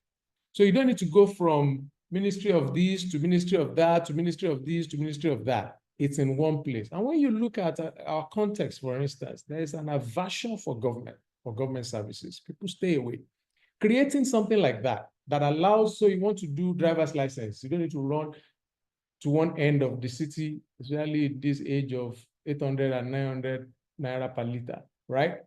[SPEAKER 4] So you don't need to go from ministry of this to ministry of that to ministry of this to ministry of that. It's in one place. And when you look at our context, for instance, there is an aversion for government services. People stay away. Creating something like that allows, so you want to do driver's license, you don't need to run to one end of the city, especially this age of 800 and 900 naira per liter, right?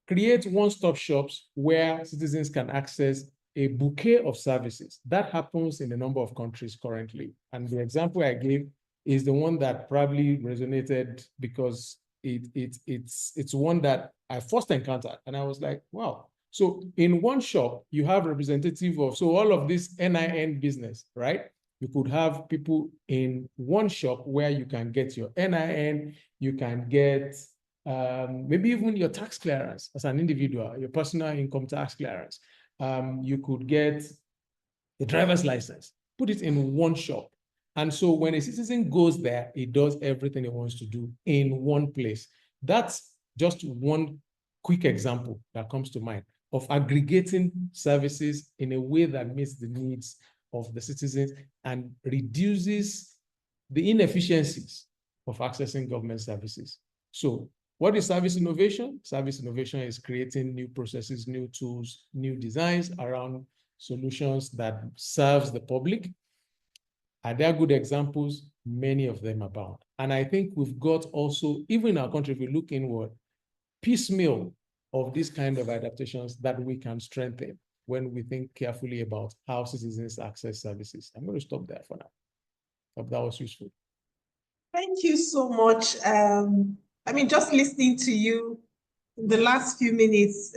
[SPEAKER 4] Create one-stop shops where citizens can access a bouquet of services. That happens in a number of countries currently. And the example I gave is the one that probably resonated because it's one that I first encountered. And I was like, wow. So in one shop, you have representative of, so all of this NIN business, right? You could have people in one shop where you can get your NIN, you can get maybe even your tax clearance as an individual, your personal income tax clearance. You could get the driver's license, put it in one shop. And so when a citizen goes there, he does everything he wants to do in one place. That's just one quick example that comes to mind of aggregating services in a way that meets the needs of the citizens and reduces the inefficiencies of accessing government services. So what is service innovation? Service innovation is creating new processes, new tools, new designs around solutions that serves the public. Are there good examples? Many of them abound. And I think we've got also, even in our country, if we look inward, piecemeal of these kind of adaptations that we can strengthen when we think carefully about how citizens access services. I'm going to stop there for now. Hope that was useful.
[SPEAKER 3] Thank you so much. I mean, just listening to you in the last few minutes,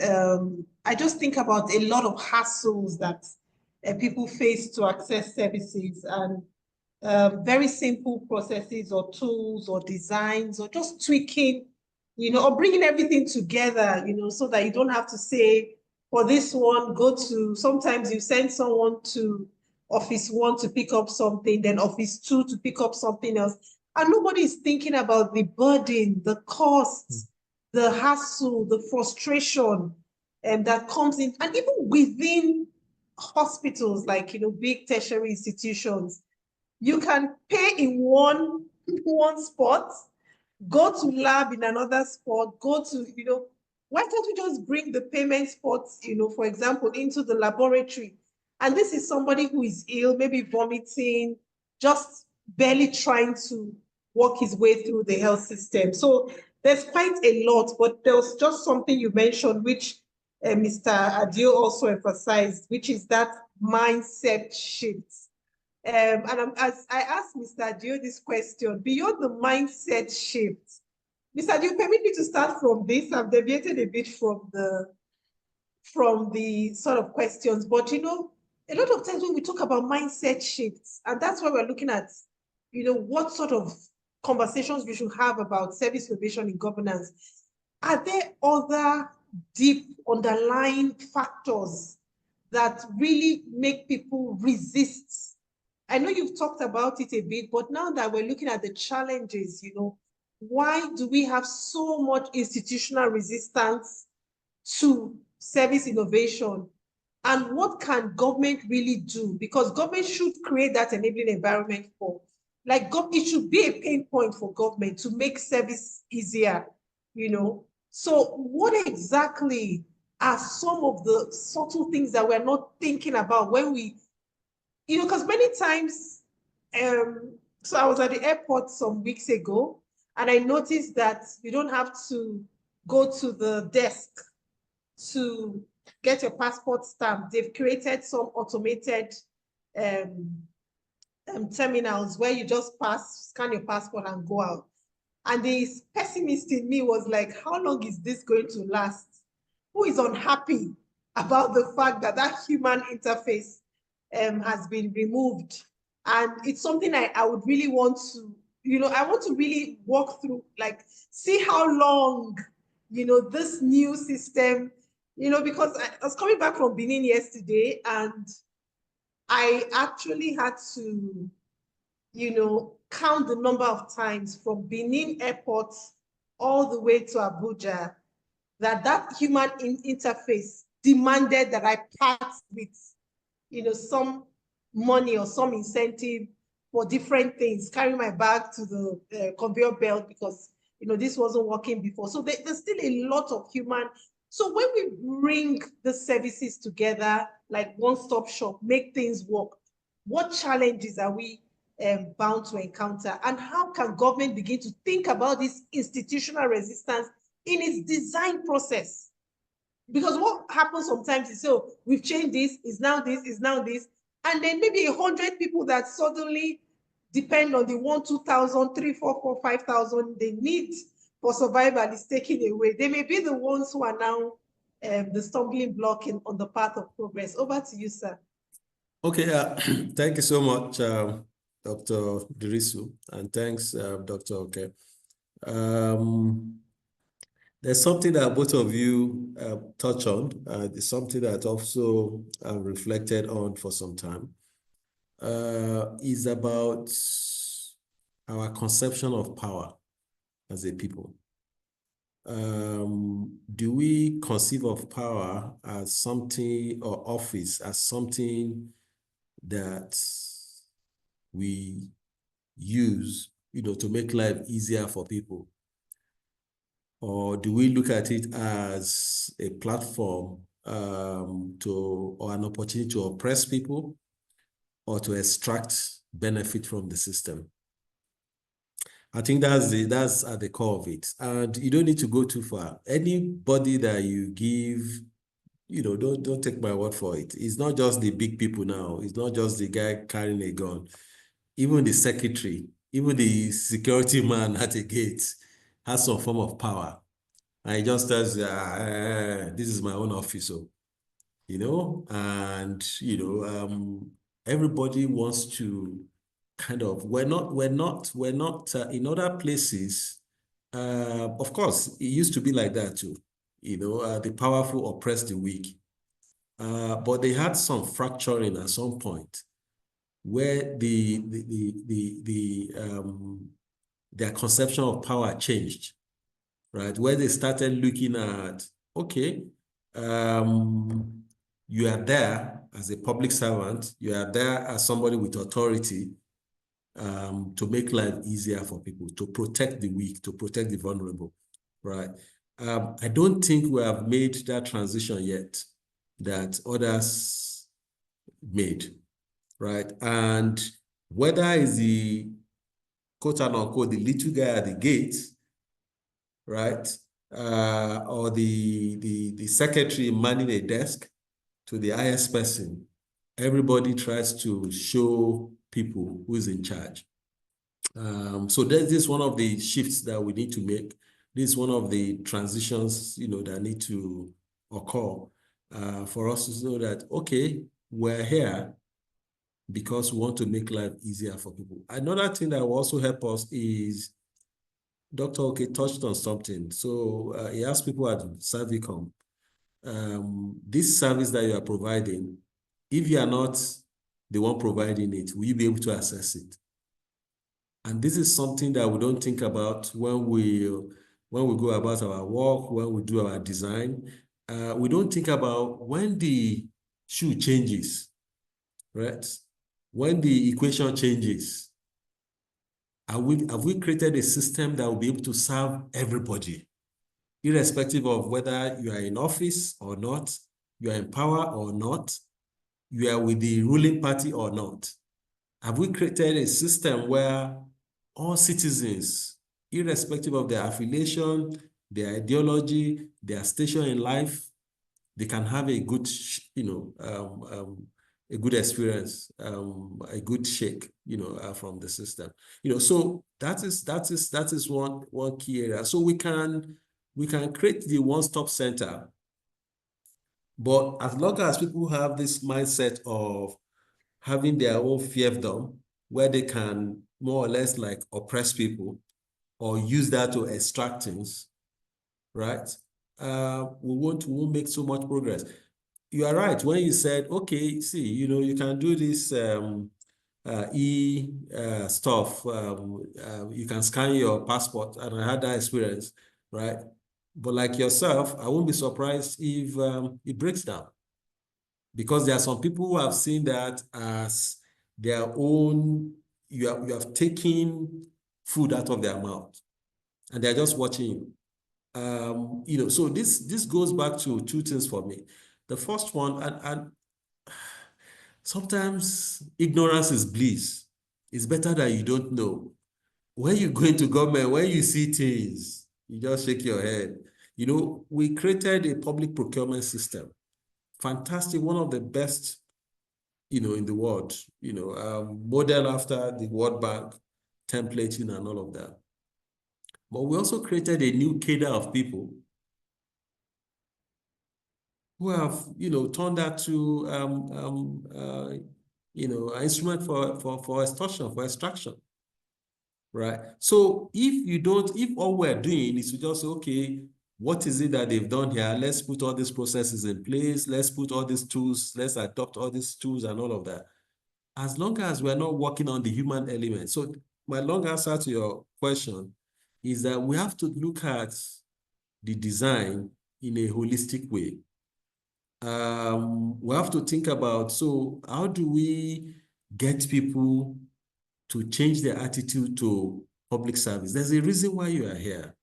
[SPEAKER 3] I just think about a lot of hassles that people face to access services, and very simple processes or tools or designs or just tweaking, or bringing everything together, so that you don't have to say, for this one, sometimes you send someone to Office 1 to pick up something, then Office 2 to pick up something else. And nobody is thinking about the burden, the costs, the hassle, the frustration that comes in. And even within hospitals, like, big tertiary institutions, you can pay in one spot, go to lab in another spot, go to, why don't we just bring the payment spots, for example, into the laboratory? And this is somebody who is ill, maybe vomiting, just barely trying to work his way through the health system. So there's quite a lot, but there was just something you mentioned, which Mr. Adio also emphasized, which is that mindset shift. As I asked Mr. Adio this question, beyond the mindset shift, Mr. Adio, permit me to start from this. I've deviated a bit from the sort of questions, but a lot of times when we talk about mindset shifts, and that's why we're looking at, what sort of conversations we should have about service innovation in governance. Are there other deep underlying factors that really make people resist? I know you've talked about it a bit, but now that we're looking at the challenges, why do we have so much institutional resistance to service innovation? And what can government really do? Because government should create that enabling environment for, it should be a pain point for government to make service easier, So what exactly are some of the subtle things that we're not thinking about when we, because many times, so I was at the airport some weeks ago, and I noticed that you don't have to go to the desk to get your passport stamped. They've created some automated terminals where you just scan your passport and go out. And the pessimist in me was like, how long is this going to last? Who is unhappy about the fact that that human interface has been removed? And it's something I would really want to, I want to really walk through, see how long, this new system, because I was coming back from Benin yesterday, and I actually had to, count the number of times from Benin airport all the way to Abuja that human interface demanded that I pass with, some money or some incentive for different things, carry my bag to the conveyor belt because, this wasn't working before. So there's still a lot of human. So when we bring the services together, like one-stop shop, make things work, what challenges are we bound to encounter? And how can government begin to think about this institutional resistance in its design process? Because what happens sometimes is, so we've changed this, is now this, is now this, and then maybe 100 people that suddenly depend on the 1, 2,000, 3, 4, 4, 5,000 they need for survival is taken away. They may be the ones who are now the stumbling block on the path of progress. Over to you, sir.
[SPEAKER 2] Okay, thank you so much, Dr. Dirisu, and thanks, Dr. Oke. There's something that both of you touch on. It's something that also I've reflected on for some time. Is about our conception of power as a people. do we conceive of power as something, or office as something that we use, to make life easier for people? Or do we look at it as a platform or an opportunity to oppress people or to extract benefit from the system? I think that's at the core of it. And you don't need to go too far. Anybody that you give, don't take my word for it. It's not just the big people now. It's not just the guy carrying a gun. Even the secretary, even the security man at a gate has some form of power. And he just says, this is my own office, and everybody wants to kind of, we're not in other places. Of course, it used to be like that too. The powerful oppress the weak. But they had some fracturing at some point where their conception of power changed, right? Where they started looking at, okay, you are there as a public servant, you are there as somebody with authority, to make life easier for people, to protect the weak, to protect the vulnerable, right? I don't think we have made that transition yet that others made, right? And whether it's the quote unquote, the little guy at the gate, right? Or the secretary manning a desk to the highest person, everybody tries to show people who is in charge. So this is one of the shifts that we need to make. This is one of the transitions, that need to occur for us to know that, okay, we're here because we want to make life easier for people. Another thing that will also help us is, Dr. Oke touched on something. So he asked people at Servicom, this service that you are providing, if you are not the one providing it, will you be able to access it? And this is something that we don't think about when we go about our work, when we do our design. We don't think about when the shoe changes, right? When the equation changes, have we created a system that will be able to serve everybody, irrespective of whether you are in office or not, you are in power or not, you are with the ruling party or not? Have we created a system where all citizens, irrespective of their affiliation, their ideology, their station in life, they can have a good, a good experience, a good shake, from the system. So that is one key area. So we can create the one-stop center, but as long as people have this mindset of having their own fiefdom, where they can more or less like oppress people or use that to extract things, right? We won't make so much progress. You are right when you said, okay, see, you can do this stuff. You can scan your passport, and I had that experience, right? But like yourself, I won't be surprised if it breaks down, because there are some people who have seen that as their own. You have taken food out of their mouth, and they're just watching you. So this goes back to two things for me. The first one, and sometimes ignorance is bliss. It's better that you don't know. When you go into government, when you see things, you just shake your head. We created a public procurement system. Fantastic, one of the best, in the world, model after the World Bank, templating and all of that. But we also created a new cadre of people who have, turned that to, an instrument for extortion, for extraction, right? So if all we're doing is to just say, okay, what is it that they've done here? Let's put all these processes in place. Let's put all these tools. Let's adopt all these tools and all of that. As long as we're not working on the human element. So my long answer to your question is that we have to look at the design in a holistic way. We have to think about, so how do we get people to change their attitude to public service? There's a reason why you are here.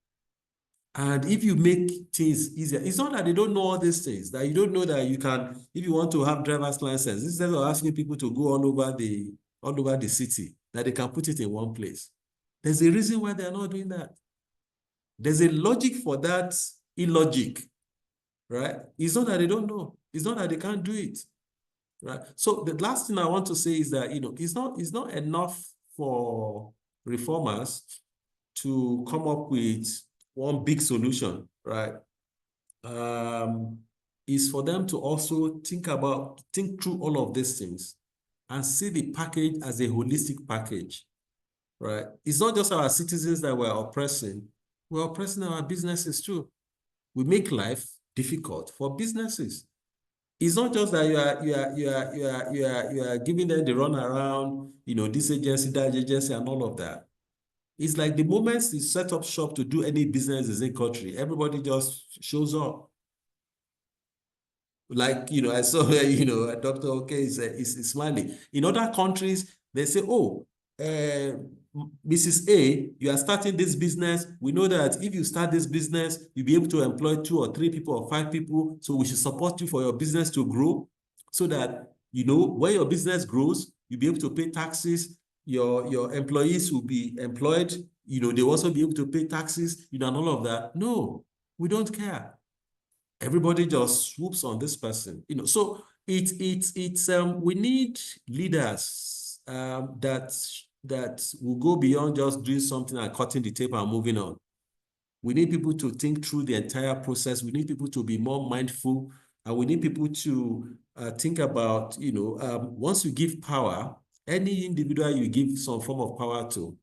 [SPEAKER 2] And if you make things easier, it's not that they don't know all these things, that you don't know that you can, if you want to have driver's license, instead of asking people to go all over the city, that they can put it in one place. There's a reason why they're not doing that. There's a logic for that illogic, right? It's not that they don't know. It's not that they can't do it, right? So the last thing I want to say is that, it's not enough for reformers to come up with one big solution, right? Is for them to also think through all of these things and see the package as a holistic package, right? It's not just our citizens that we're oppressing our businesses too. We make life difficult for businesses. It's not just that you are giving them the run around, this agency, that agency, and all of that. It's like the moment you set up shop to do any business in the country, everybody just shows up. Like, I saw, Dr. OK is smiling. In other countries, they say, oh, Mrs. A, you are starting this business. We know that if you start this business, you'll be able to employ 2 or 3 people or 5 people. So we should support you for your business to grow so that, when your business grows, you'll be able to pay taxes. Your employees will be employed. They'll also be able to pay taxes, and all of that. No, we don't care. Everybody just swoops on this person, So we need leaders that will go beyond just doing something and cutting the tape and moving on. We need people to think through the entire process. We need people to be more mindful, and we need people to think about, once you give power, any individual you give some form of power to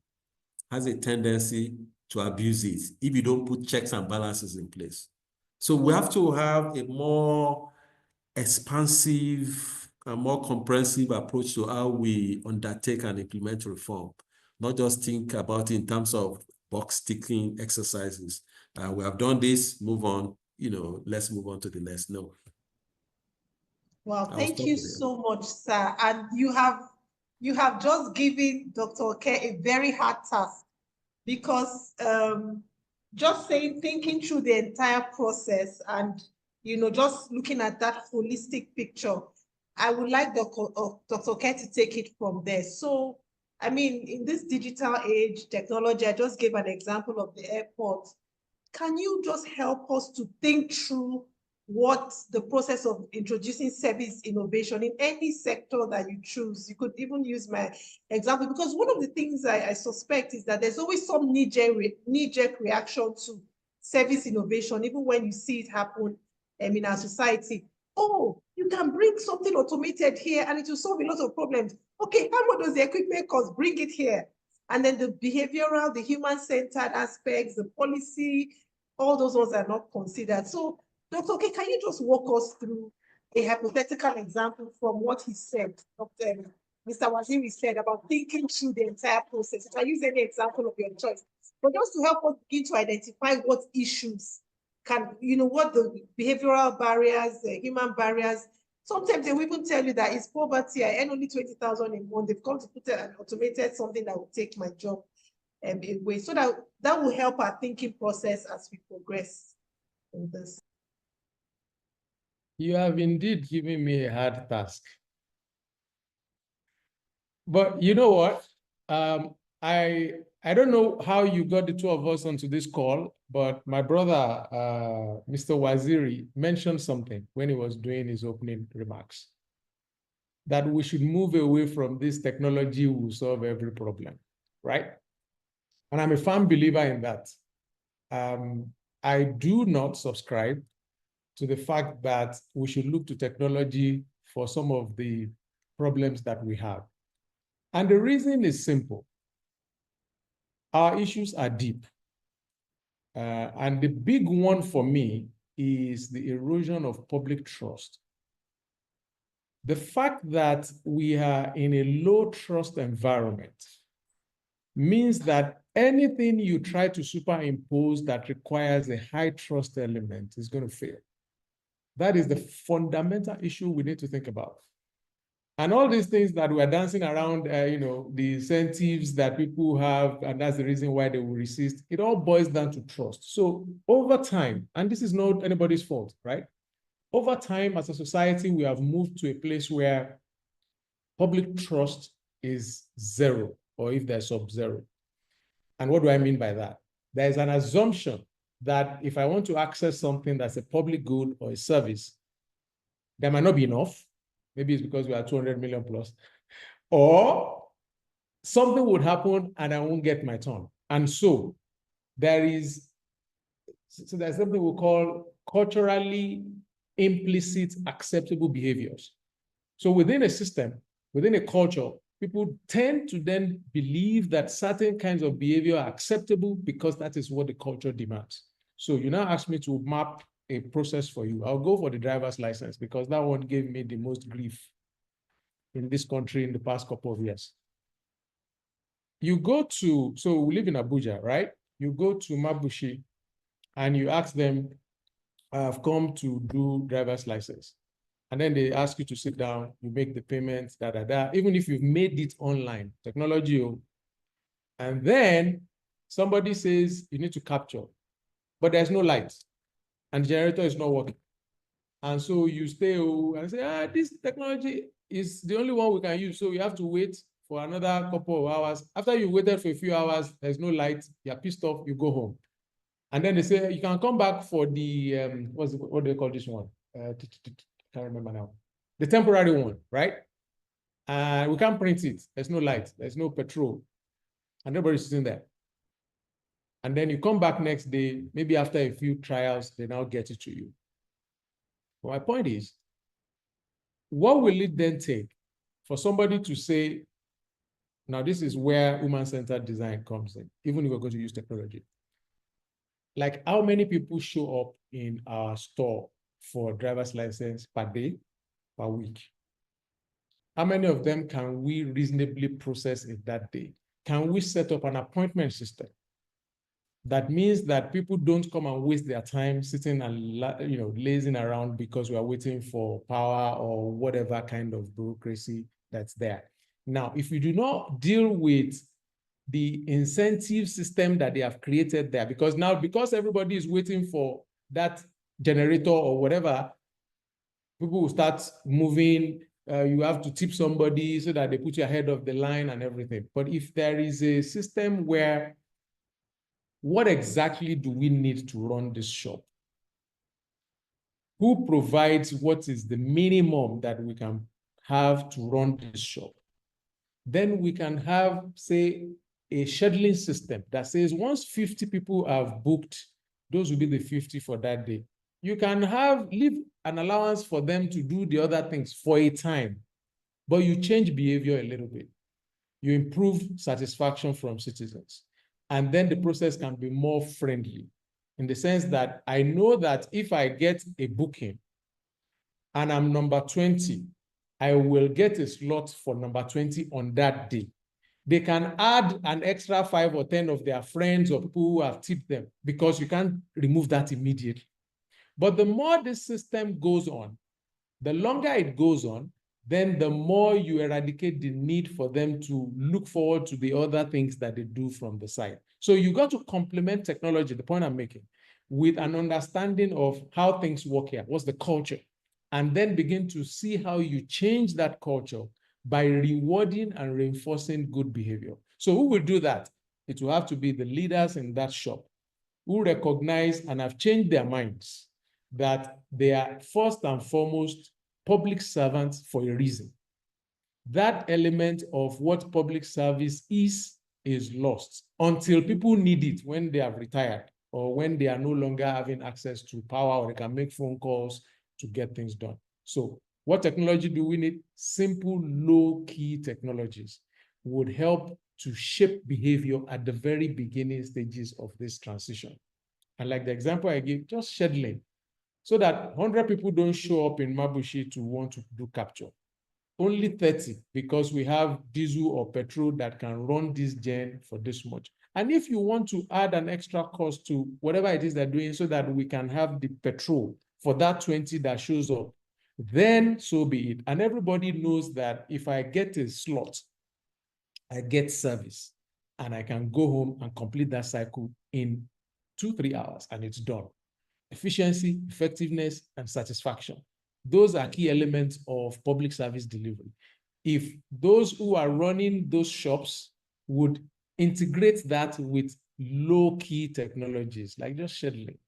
[SPEAKER 2] has a tendency to abuse it if you don't put checks and balances in place. So we have to have a more expansive and more comprehensive approach to how we undertake and implement reform, not just think about it in terms of box-ticking exercises. We have done this, move on, let's move on to the next. No.
[SPEAKER 3] Well, thank you so much, sir. And you have just given Dr. Oke a very hard task, because just thinking through the entire process and, just looking at that holistic picture, I would like Dr. Oke to take it from there. So, I mean, in this digital age, technology, I just gave an example of the airport. Can you just help us to think through what the process of introducing service innovation in any sector that you choose? You could even use my example, because one of the things I suspect is that there's always some knee-jerk reaction to service innovation, even when you see it happen in our society. Oh, you can bring something automated here and it will solve a lot of problems. Okay, how much does the equipment cost? Bring it here. And then the behavioral, the human-centered aspects, the policy, all those ones are not considered. So, Dr. Oke, can you just walk us through a hypothetical example from what he said, Mr. Waziri said about thinking through the entire process? You can use any example of your choice, but just to help us begin to identify what issues what the behavioral barriers, the human barriers. Sometimes they will even tell you that it's poverty. I earn only 20,000 in month. They've come to put an automated something that will take my job away. So that will help our thinking process as we progress in this.
[SPEAKER 4] You have indeed given me a hard task. But you know what? I don't know how you got the 2 of us onto this call, but my brother, Mr. Waziri, mentioned something when he was doing his opening remarks, that we should move away from this technology will solve every problem, right? And I'm a firm believer in that. I do not subscribe to the fact that we should look to technology for some of the problems that we have. And the reason is simple. Our issues are deep. And the big one for me is the erosion of public trust. The fact that we are in a low trust environment means that anything you try to superimpose that requires a high trust element is going to fail. That is the fundamental issue we need to think about. And all these things that we're dancing around, the incentives that people have, and that's the reason why they will resist, it all boils down to trust. So over time, and this is not anybody's fault, right? Over time, as a society, we have moved to a place where public trust is zero, or if there's sub-zero. And what do I mean by that? There's an assumption that if I want to access something that's a public good or a service, there might not be enough. Maybe it's because we are 200 million plus. Or something would happen and I won't get my turn. And so there's something we call culturally implicit acceptable behaviors. So within a system, within a culture, people tend to then believe that certain kinds of behavior are acceptable because that is what the culture demands. So you now ask me to map a process for you. I'll go for the driver's license because that one gave me the most grief in this country in the past couple of years. You go to, so we live in Abuja, right? You go to Mabushi and you ask them, I've come to do driver's license. And then they ask you to sit down, you make the payments, even if you've made it online, technology. And then somebody says you need to capture, but there's no light and the generator is not working. And so you stay and say, this technology is the only one we can use. So you have to wait for another couple of hours. After you waited for a few hours, there's no light, you're pissed off, you go home. And then they say, you can come back for the, what do they call this one? Can't remember now. The temporary one, right? And we can't print it. There's no light. There's no petrol. And nobody's sitting there. And then you come back next day, maybe after a few trials, they now get it to you. But my point is, what will it then take for somebody to say, now this is where human-centered design comes in, even if we're going to use technology. Like how many people show up in our store for driver's license per day, per week? How many of them can we reasonably process in that day? Can we set up an appointment system? That means that people don't come and waste their time sitting and lazing around because we are waiting for power or whatever kind of bureaucracy that's there. Now, if you do not deal with the incentive system that they have created there, because everybody is waiting for that generator or whatever, people will start moving. You have to tip somebody so that they put you ahead of the line and everything. But if there is a system where, what exactly do we need to run this shop? Who provides what is the minimum that we can have to run this shop? Then we can have, say, a scheduling system that says once 50 people have booked, those will be the 50 for that day. You can leave an allowance for them to do the other things for a time, but you change behavior a little bit. You improve satisfaction from citizens. And then the process can be more friendly in the sense that I know that if I get a booking and I'm number 20, I will get a slot for number 20 on that day. They can add an extra 5 or 10 of their friends or people who have tipped them because you can't remove that immediately. But the more this system goes on, the longer it goes on, then the more you eradicate the need for them to look forward to the other things that they do from the side. So you got to complement technology, the point I'm making, with an understanding of how things work here, what's the culture, and then begin to see how you change that culture by rewarding and reinforcing good behavior. So who will do that? It will have to be the leaders in that shop who recognize and have changed their minds that they are first and foremost public servants for a reason. That element of what public service is lost until people need it when they have retired or when they are no longer having access to power or they can make phone calls to get things done. So what technology do we need? Simple, low-key technologies would help to shape behavior at the very beginning stages of this transition. And like the example I gave, just scheduling, so that 100 people don't show up in Mabushi to want to do capture. Only 30, because we have diesel or petrol that can run this gen for this much. And if you want to add an extra cost to whatever it is they're doing so that we can have the petrol for that 20 that shows up, then so be it. And everybody knows that if I get a slot, I get service, and I can go home and complete that cycle in 2-3 hours, and it's done. Efficiency, effectiveness, and satisfaction. Those are key elements of public service delivery. If those who are running those shops would integrate that with low-key technologies, like just scheduling,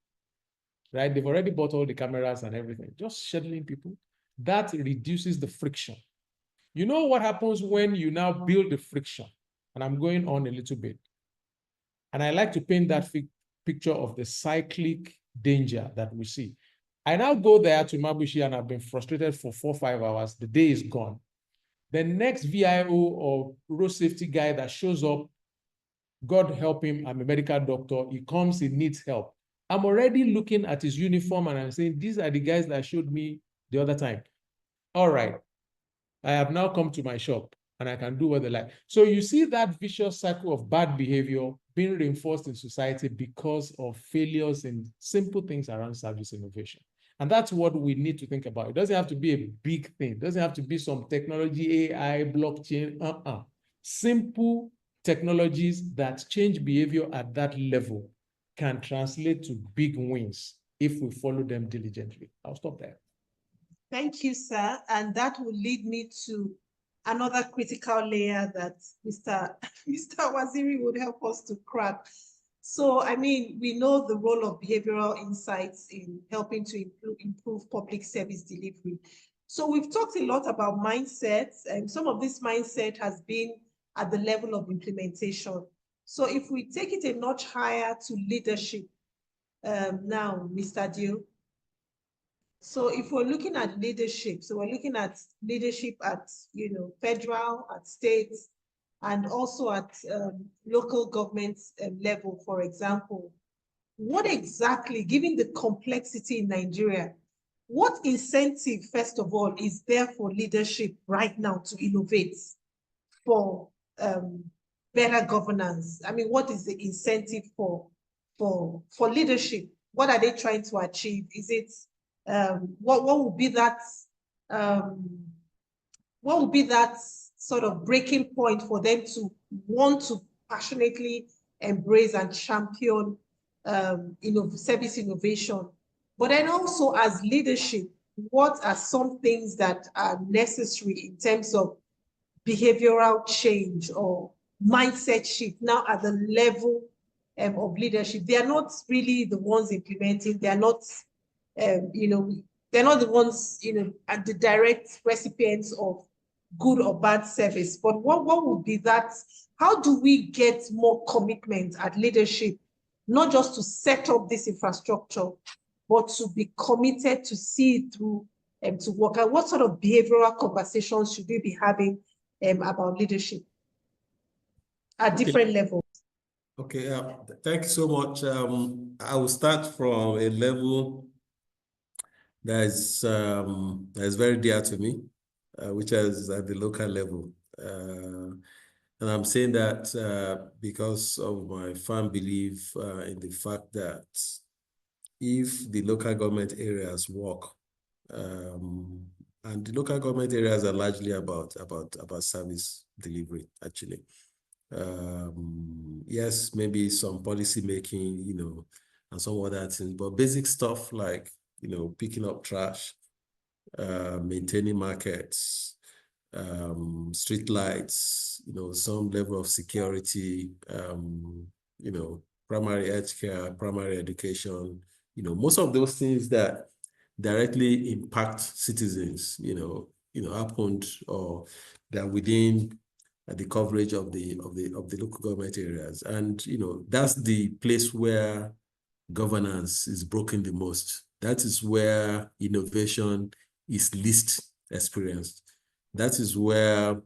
[SPEAKER 4] right? They've already bought all the cameras and everything, just scheduling people. That reduces the friction. You know what happens when you now build the friction? And I'm going on a little bit. And I like to paint that picture of the cyclic danger that we see. I now go there to Mabushi and I've been frustrated for 4 or 5 hours. The day is gone. The next VIO or road safety guy that shows up, God help him, I'm a medical doctor, he comes, he needs help. I'm already looking at his uniform and I'm saying, these are the guys that showed me the other time. All right, I have now come to my shop and I can do what they like. So you see that vicious cycle of bad behavior being reinforced in society because of failures in simple things around service innovation. And that's what we need to think about. It doesn't have to be a big thing. It doesn't have to be some technology, AI, blockchain, Simple technologies that change behavior at that level can translate to big wins if we follow them diligently. I'll stop there.
[SPEAKER 3] Thank you, sir. And that will lead me to another critical layer that Mr. Waziri would help us to crack. So, I mean, we know the role of behavioral insights in helping to improve public service delivery. So we've talked a lot about mindsets, and some of this mindset has been at the level of implementation. So if we take it a notch higher to leadership now, Mr. Dio. So if we're looking at leadership, so we're looking at leadership at, federal, at states, and also at local government level, for example. What exactly, given the complexity in Nigeria, what incentive, first of all, is there for leadership right now to innovate for better governance? I mean, what is the incentive for leadership? What are they trying to achieve? Is it what would be that sort of breaking point for them to want to passionately embrace and champion service innovation? But then also as leadership, what are some things that are necessary in terms of behavioral change or mindset shift now at the level of leadership? They are not really the ones implementing. They are not they're not the ones, at the direct recipients of good or bad service. But what would be that? How do we get more commitment at leadership, not just to set up this infrastructure, but to be committed to see it through and to work out? What sort of behavioral conversations should we be having about leadership at different levels?
[SPEAKER 2] Okay, thank you so much. I will start from a level that is very dear to me, which is at the local level. And I'm saying that because of my firm belief in the fact that if the local government areas work, and the local government areas are largely about service delivery, actually. Yes, maybe some policy making, and some other things, but basic stuff like, picking up trash, maintaining markets, street lights, some level of security, primary healthcare, primary education, most of those things that directly impact citizens, happened or they're within the coverage of the local government areas. And, that's the place where governance is broken the most. That is where innovation is least experienced. That is where,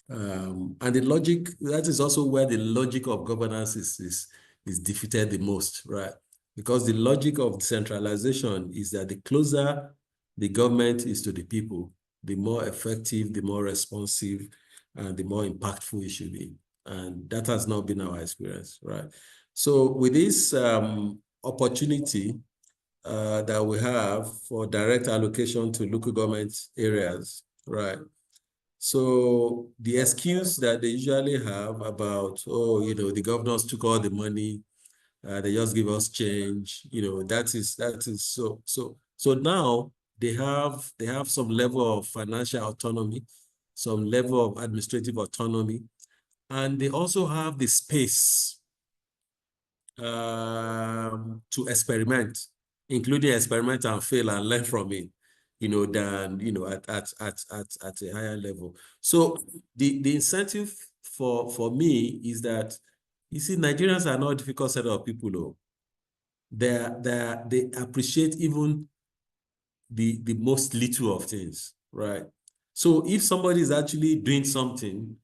[SPEAKER 2] and the logic, that is also where the logic of governance is defeated the most, right? Because the logic of decentralization is that the closer the government is to the people, the more effective, the more responsive, and the more impactful it should be. And that has not been our experience, right? So with this opportunity that we have for direct allocation to local government areas, right? So the excuse that they usually have about, oh, you know, the governors took all the money, they just give us change, you know, that is so now they have some level of financial autonomy, some level of administrative autonomy, and they also have the space to experiment, including experiment and fail and learn from it, you know, than, you know, at a higher level. So the incentive for me is that, you see, Nigerians are not a difficult set of people, though. They appreciate even the most little of things, right? So if somebody is actually doing something,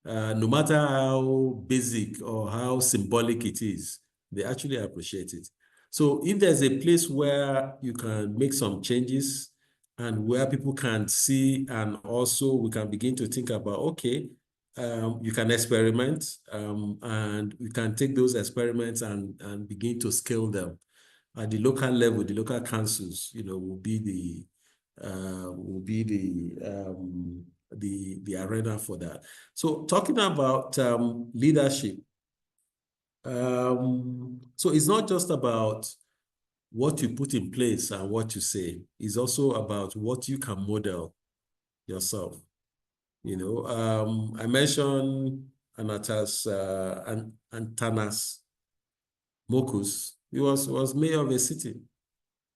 [SPEAKER 2] no matter how basic or how symbolic it is, they actually appreciate it. So if there's a place where you can make some changes and where people can see, and also we can begin to think about, okay, you can experiment, and we can take those experiments and begin to scale them. At the local level, the local councils, you know, will be the arena for that. So talking about leadership, so it's not just about what you put in place and what you say. It's also about what you can model yourself. You know, I mentioned Antanas Mokus. He was mayor of a city.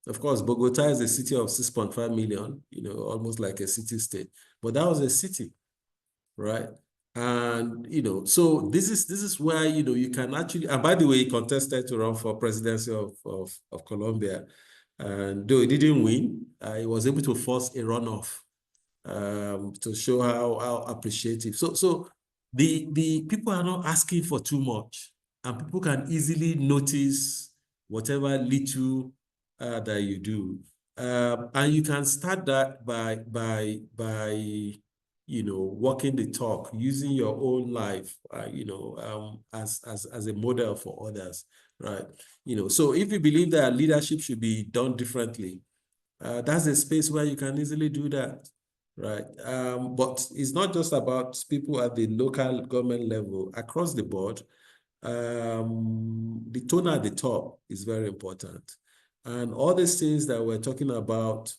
[SPEAKER 2] Of course, Bogota is a city of 6.5 million, you know, almost like a city-state. But that was a city, right? And, you know, so this is where, you know, you can actually, and by the way, he contested to run for presidency of Colombia. And though he didn't win, he was able to force a runoff to show how appreciative. So the people are not asking for too much, and people can easily notice whatever little that you do, and you can start that by you know, walking the talk, using your own life, you know, as a model for others, right? You know, so if you believe that leadership should be done differently, that's a space where you can easily do that, right? But it's not just about people at the local government level. Across the board, the tone at the top is very important. And all these things that we're talking about,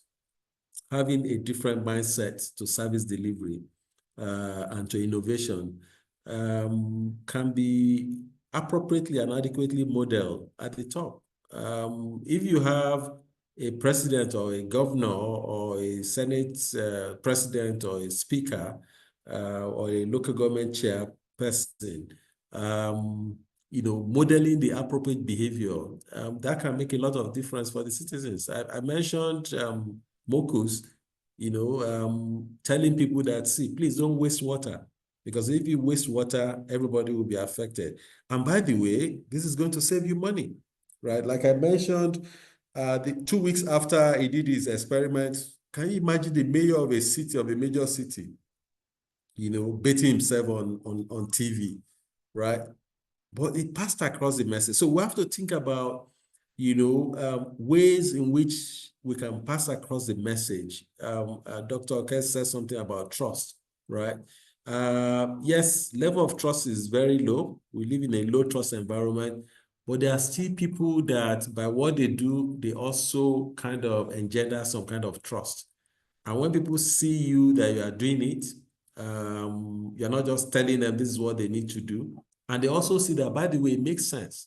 [SPEAKER 2] having a different mindset to service delivery and to innovation, can be appropriately and adequately modeled at the top. If you have a president or a governor or a Senate president or a speaker or a local government chairperson, you know, modeling the appropriate behavior, that can make a lot of difference for the citizens. I mentioned Mokus, you know, telling people that, see, please don't waste water, because if you waste water, everybody will be affected. And by the way, this is going to save you money, right? Like I mentioned, the 2 weeks after he did his experiment, can you imagine the mayor of a city, of a major city, you know, baiting himself on TV, right? But it passed across the message. So we have to think about, you know, ways in which we can pass across the message. Dr. Okes said something about trust, right? Yes, level of trust is very low. We live in a low trust environment, but there are still people that by what they do, they also kind of engender some kind of trust. And when people see you that you are doing it, you're not just telling them this is what they need to do. And they also see that, by the way, it makes sense.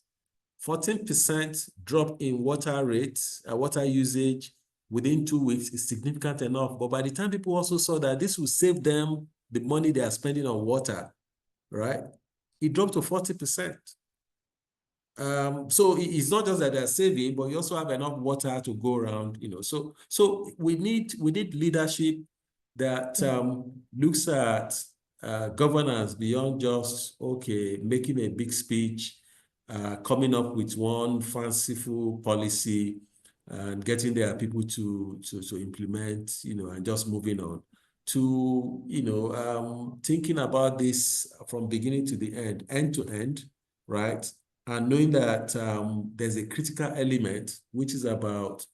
[SPEAKER 2] 14% drop in water rates, water usage within 2 weeks is significant enough. But by the time people also saw that this will save them the money they are spending on water, right? It dropped to 40%. So it's not just that they're saving, but you also have enough water to go around, you know. So we need leadership that looks at governance beyond just, okay, making a big speech, coming up with one fanciful policy and getting their people to implement, you know, and just moving on, to, thinking about this from beginning to the end to end, right? And knowing that there's a critical element, which is about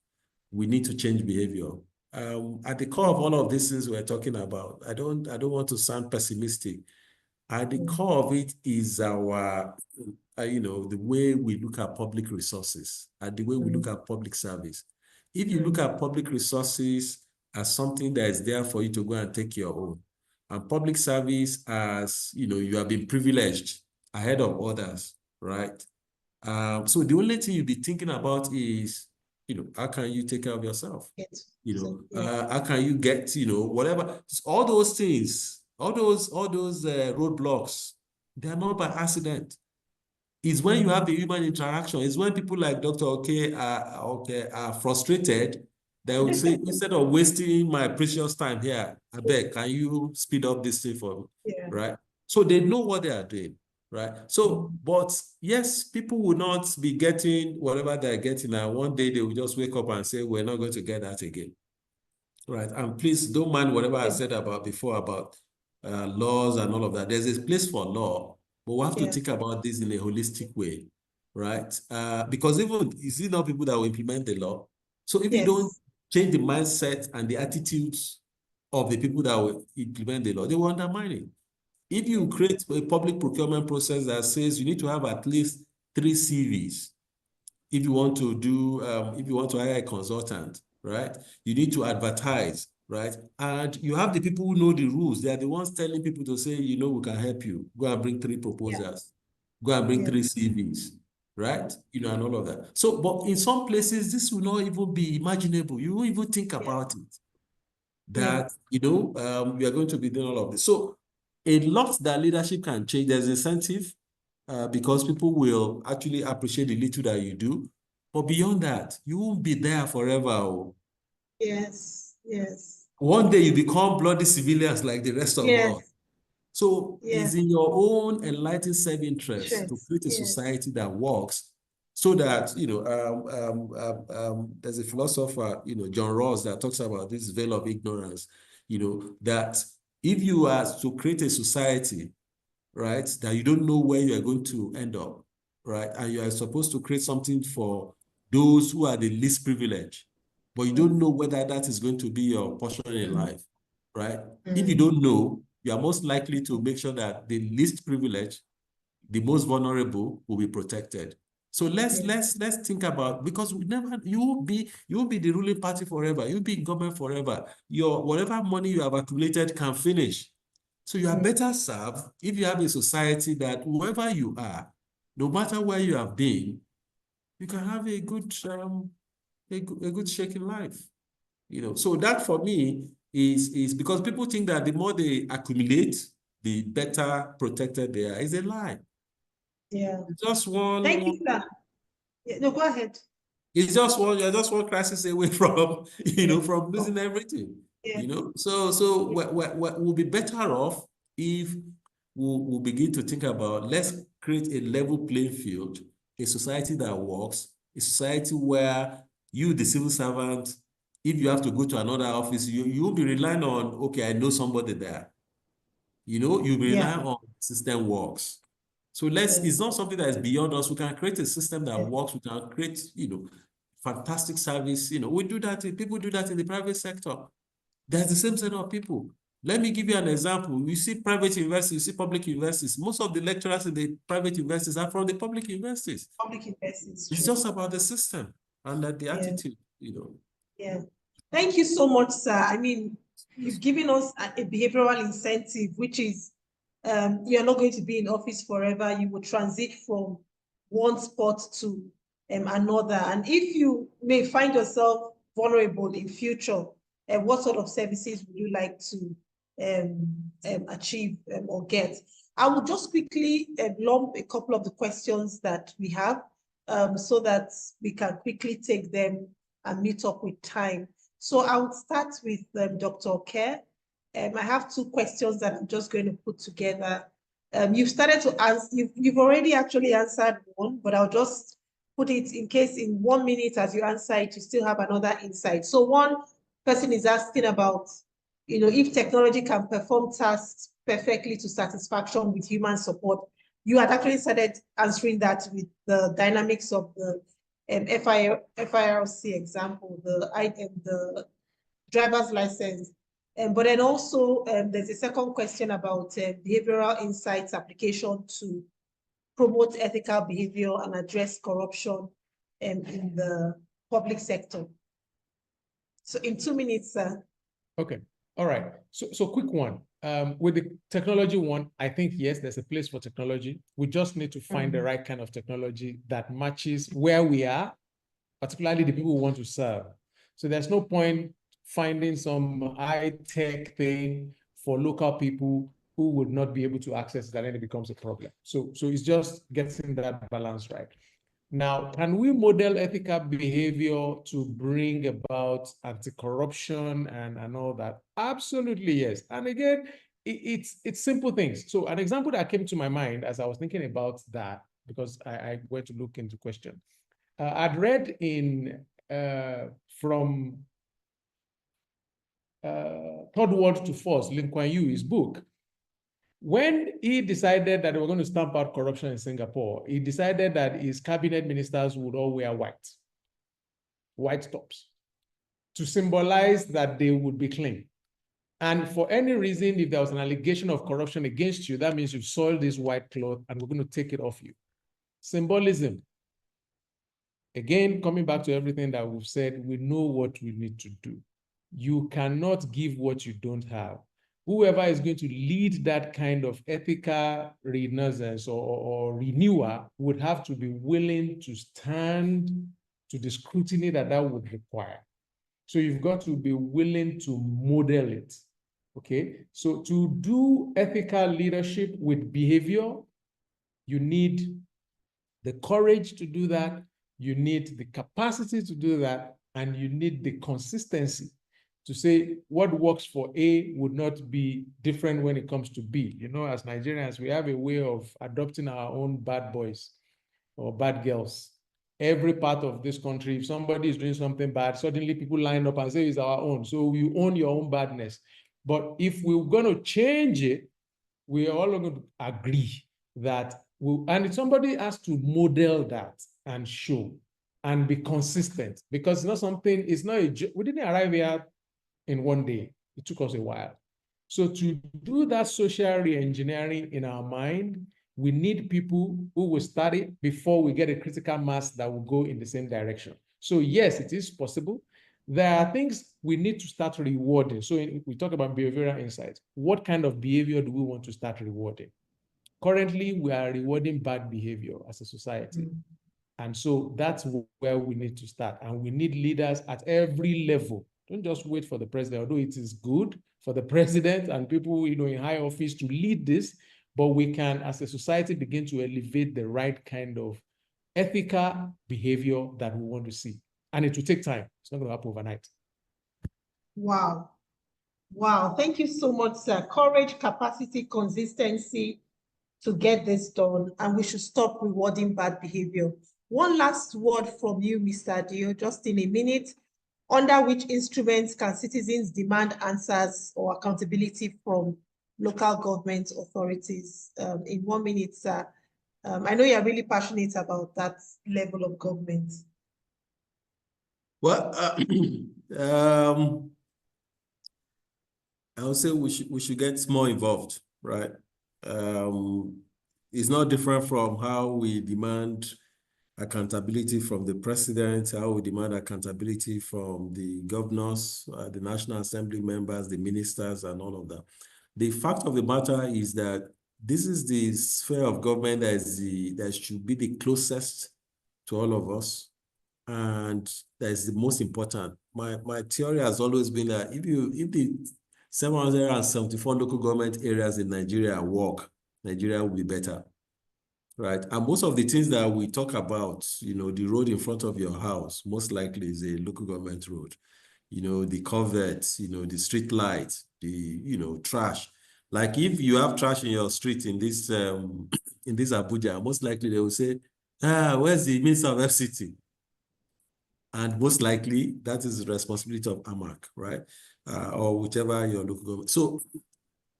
[SPEAKER 2] we need to change behavior. At the core of all of these things we're talking about, I don't want to sound pessimistic. At the core of it is our, the way we look at public resources and the way we look at public service. If you look at public resources as something that is there for you to go and take your own, and public service as, you have been privileged ahead of others, right? So the only thing you'll be thinking about is, how can you take care of yourself?
[SPEAKER 3] Yes.
[SPEAKER 2] How can you get, whatever, all those things, all those roadblocks, they're not by accident. It's when you have the human interaction. It's when people like Dr. Okay are frustrated. They would say, instead of wasting my precious time here, I beg, can you speed up this thing for me?
[SPEAKER 3] Yeah.
[SPEAKER 2] Right? So they know what they are doing. Right. So, but yes, people will not be getting whatever they're getting, and one day they will just wake up and say, we're not going to get that again. Right. And please don't mind whatever I said about before about laws and all of that. There's a place for law, but we have to think about this in a holistic way. Right. Because even you see now people that will implement the law. So if you don't change the mindset and the attitudes of the people that will implement the law, they will undermine it. If you create a public procurement process that says you need to have at least 3 CVs, if you want to do, if you want to hire a consultant, right? You need to advertise, right? And you have the people who know the rules. They are the ones telling people to say, we can help you. Go and bring 3 proposals. Go and bring 3 CVs, right? And all of that. So, but in some places, this will not even be imaginable. You won't even think about it. That, we are going to be doing all of this. So, a lot that leadership can change. There's incentive because people will actually appreciate the little that you do. But beyond that, you won't be there forever. Oh.
[SPEAKER 3] Yes.
[SPEAKER 2] One day you become bloody civilians like the rest of us. So it's in your own enlightened self-interest to create a society that works so that, there's a philosopher, John Rawls, that talks about this veil of ignorance, that if you are to create a society, right, that you don't know where you are going to end up, right, and you are supposed to create something for those who are the least privileged, but you don't know whether that is going to be your portion in life, right? If you don't know, you are most likely to make sure that the least privileged, the most vulnerable, will be protected. So let's think about, because you won't be the ruling party forever. You'll be in government forever. Whatever money you have accumulated can finish. So you are better served if you have a society that whoever you are, no matter where you have been, you can have a good shaking life. So that for me is because people think that the more they accumulate, the better protected they are. It's a lie. It's just one.
[SPEAKER 3] Thank you, sir. No, go ahead.
[SPEAKER 2] It's just you're just one crisis away from, from losing everything. So we'll be better off if we'll begin to think about, let's create a level playing field, a society that works, a society where you, the civil servant, if you have to go to another office, you won't be relying on, okay, I know somebody there. You'll be relying on system works. So it's not something that is beyond us. We can create a system that works. We can create, fantastic service. We do that. People do that in the private sector. There's the same set of people. Let me give you an example. You see private universities, you see public universities. Most of the lecturers in the private universities are from the public universities. It's just about the system and the attitude,
[SPEAKER 3] Thank you so much, sir. I mean, you've given us a behavioral incentive, which is you're not going to be in office forever. You will transit from one spot to another. And if you may find yourself vulnerable in future, what sort of services would you like to achieve or get? I will just quickly lump a couple of the questions that we have so that we can quickly take them and meet up with time. So I would start with Dr. Kerr. I have 2 questions that I'm just going to put together. You've started to answer, you've already actually answered one, but I'll just put it in case in 1 minute as you answer it, you still have another insight. So one person is asking about if technology can perform tasks perfectly to satisfaction with human support, you had actually started answering that with the dynamics of the FIRC example, the driver's license. But then also there's a second question about behavioral insights application to promote ethical behavior and address corruption in the public sector. So in 2 minutes,
[SPEAKER 4] Okay. All right. So quick one. With the technology one, I think, yes, there's a place for technology. We just need to find the right kind of technology that matches where we are, particularly the people we want to serve. So there's no point finding some high-tech thing for local people who would not be able to access that, and it becomes a problem. So it's just getting that balance right. Now, can we model ethical behavior to bring about anti-corruption and all that? Absolutely, yes. And again, it's simple things. So an example that came to my mind as I was thinking about that, because I went to look into question. I'd read from Third World to Force, Lim Kuan Yew, his book. When he decided that they were going to stamp out corruption in Singapore, he decided that his cabinet ministers would all wear white tops, to symbolize that they would be clean. And for any reason, if there was an allegation of corruption against you, that means you've soiled this white cloth and we're going to take it off you. Symbolism. Again, coming back to everything that we've said, we know what we need to do. You cannot give what you don't have. Whoever is going to lead that kind of ethical renaissance or renewal would have to be willing to stand to the scrutiny that would require. So you've got to be willing to model it, okay? So to do ethical leadership with behavior, you need the courage to do that, you need the capacity to do that, and you need the consistency to say what works for A would not be different when it comes to B. As Nigerians, we have a way of adopting our own bad boys or bad girls. Every part of this country, if somebody is doing something bad, suddenly people line up and say it's our own. So you own your own badness. But if we're going to change it, we are all going to agree that and somebody has to model that and show and be consistent, because it's not something, we didn't arrive here in one day. It took us a while. So to do that social re-engineering in our mind, we need people who will study before we get a critical mass that will go in the same direction. So yes, it is possible. There are things we need to start rewarding. So we talk about behavioral insights. What kind of behavior do we want to start rewarding? Currently, we are rewarding bad behavior as a society. And so that's where we need to start. And we need leaders at every level. Don't just wait for the president, although it is good for the president and people in high office to lead this, but we can, as a society, begin to elevate the right kind of ethical behavior that we want to see. And it will take time. It's not going to happen overnight.
[SPEAKER 3] Wow. Wow. Thank you so much, sir. Courage, capacity, consistency to get this done. And we should stop rewarding bad behavior. One last word from you, Mr. Dio, just in a minute. Under which instruments can citizens demand answers or accountability from local government authorities? In 1 minute, sir. I know you're really passionate about that level of government.
[SPEAKER 2] Well, I would say we should get more involved, right? It's not different from how we demand accountability from the president, how we demand accountability from the governors, the National Assembly members, the ministers, and all of that. The fact of the matter is that this is the sphere of government that should be the closest to all of us, and that is the most important. My theory has always been that if the 774 local government areas in Nigeria work, Nigeria will be better. Right. And most of the things that we talk about, the road in front of your house, most likely is a local government road. The culverts, the street lights, the trash. Like if you have trash in your street in this Abuja, most likely they will say, where's the Minister of FCT? And most likely that is the responsibility of AMAC, right? or whichever your local government. So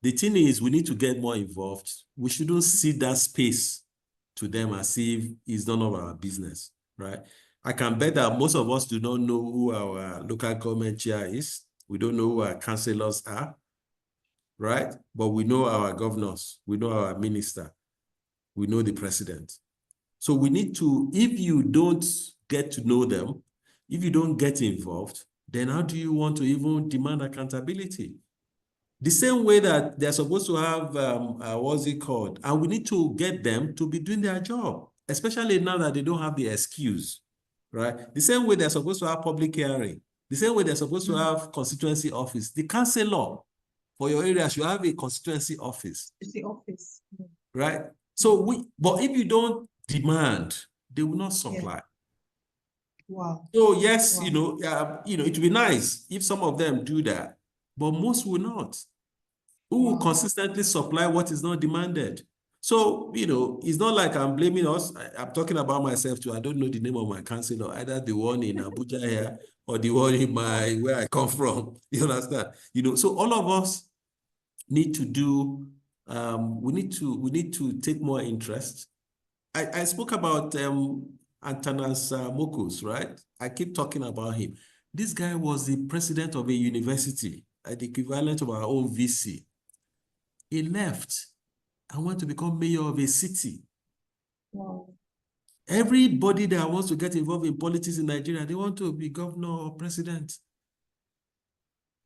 [SPEAKER 2] the thing is, we need to get more involved. We shouldn't see that space to them as if it's none of our business, right? I can bet that most of us do not know who our local government chair is. We don't know who our councillors are, right? But we know our governors, we know our minister, we know the president. So we need to, if you don't get to know them, if you don't get involved, then how do you want to even demand accountability? The same way that they're supposed to have, what's it called? And we need to get them to be doing their job, especially now that they don't have the excuse, right? The same way they're supposed to have public hearing, the same way they're supposed to have constituency office. The councillor for your area should have a constituency office.
[SPEAKER 3] It's the office.
[SPEAKER 2] Right? So but if you don't demand, they will not supply.
[SPEAKER 3] Wow.
[SPEAKER 2] So yes,
[SPEAKER 3] Wow.
[SPEAKER 2] it would be nice if some of them do that, but most will not. Who will consistently supply what is not demanded? So, it's not like I'm blaming us. I'm talking about myself too. I don't know the name of my councillor, either the one in Abuja here or the one in where I come from. You understand? So all of us need to do, we need to take more interest. I spoke about Antanas Mokus, right? I keep talking about him. This guy was the president of a university, the equivalent of our own VC. He left and went to become mayor of a city.
[SPEAKER 3] Wow.
[SPEAKER 2] Everybody that wants to get involved in politics in Nigeria, they want to be governor or president.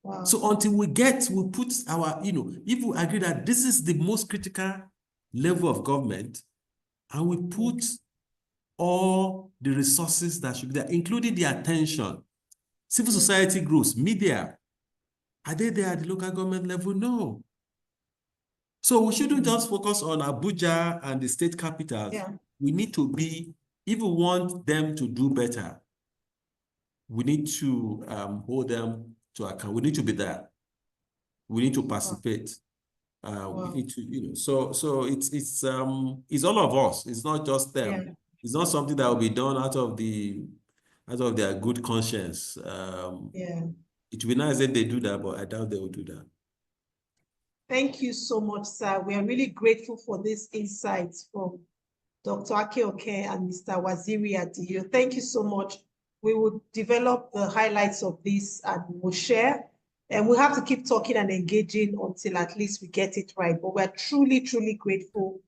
[SPEAKER 3] Wow.
[SPEAKER 2] So until we put our, if we agree that this is the most critical level of government, and we put all the resources that should be there, including the attention, civil society groups, media, are they there at the local government level? No. So we shouldn't just focus on Abuja and the state capitals.
[SPEAKER 3] Yeah.
[SPEAKER 2] We need to be, if we want them to do better, we need to hold them to account. We need to be there. We need to participate. We need to, so it's all of us. It's not just them.
[SPEAKER 3] Yeah.
[SPEAKER 2] It's not something that will be done out of their good conscience. It would be nice if they do that, but I doubt they will do that.
[SPEAKER 3] Thank you so much, sir. We are really grateful for these insights from Dr. Akeoke and Mr. Waziri Adio. Thank you so much. We will develop the highlights of this and we'll share. And we'll have to keep talking and engaging until at least we get it right. But we're truly, truly grateful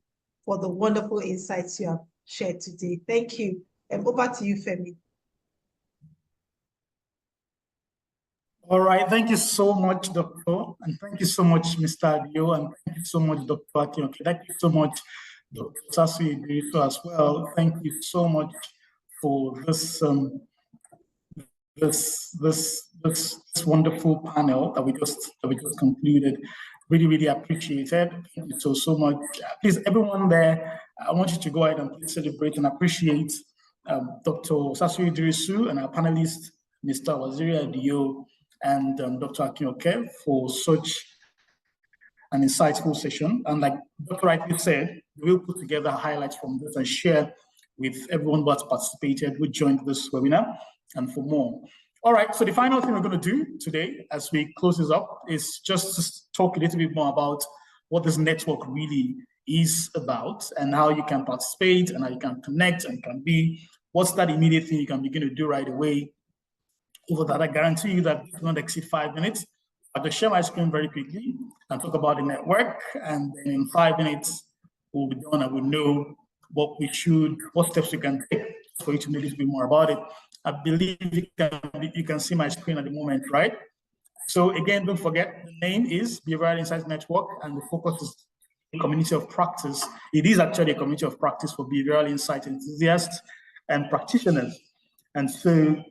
[SPEAKER 3] for the wonderful insights you have shared today. Thank you. And over to you, Femi.
[SPEAKER 1] All right, thank you so much, Doctor, and thank you so much, Mr. Adio, and thank you so much, Dr. Akeoke. Thank you so much, Dr. Sasui as well. Thank you so much for this this wonderful panel that we just concluded. Really, really appreciated. Thank you so much. Please, everyone there, I want you to go ahead and please celebrate and appreciate Dr. Sasui Idrisu and our panelists, Mr. Waziri Adio and Dr. Akeoke, for such an insightful session. And like Dr. rightly said, we'll put together highlights from this and share with everyone who has participated, who joined this webinar, and for more. All right, so the final thing we're going to do today as we close this up is just to talk a little bit more about what this network really is about and how you can participate and how you can connect and can be, what's that immediate thing you can begin to do right away. Over that, I guarantee you that it will not exceed 5 minutes. I'll just share my screen very quickly and talk about the network, and then in 5 minutes, we'll be done and we'll know what steps we can take for you to know a little bit more about it. I believe you can see my screen at the moment, right? So again, don't forget, the name is Behavioural Insights Network, and the focus is a community of practice. It is actually a community of practice for behavioral insight enthusiasts and practitioners. And so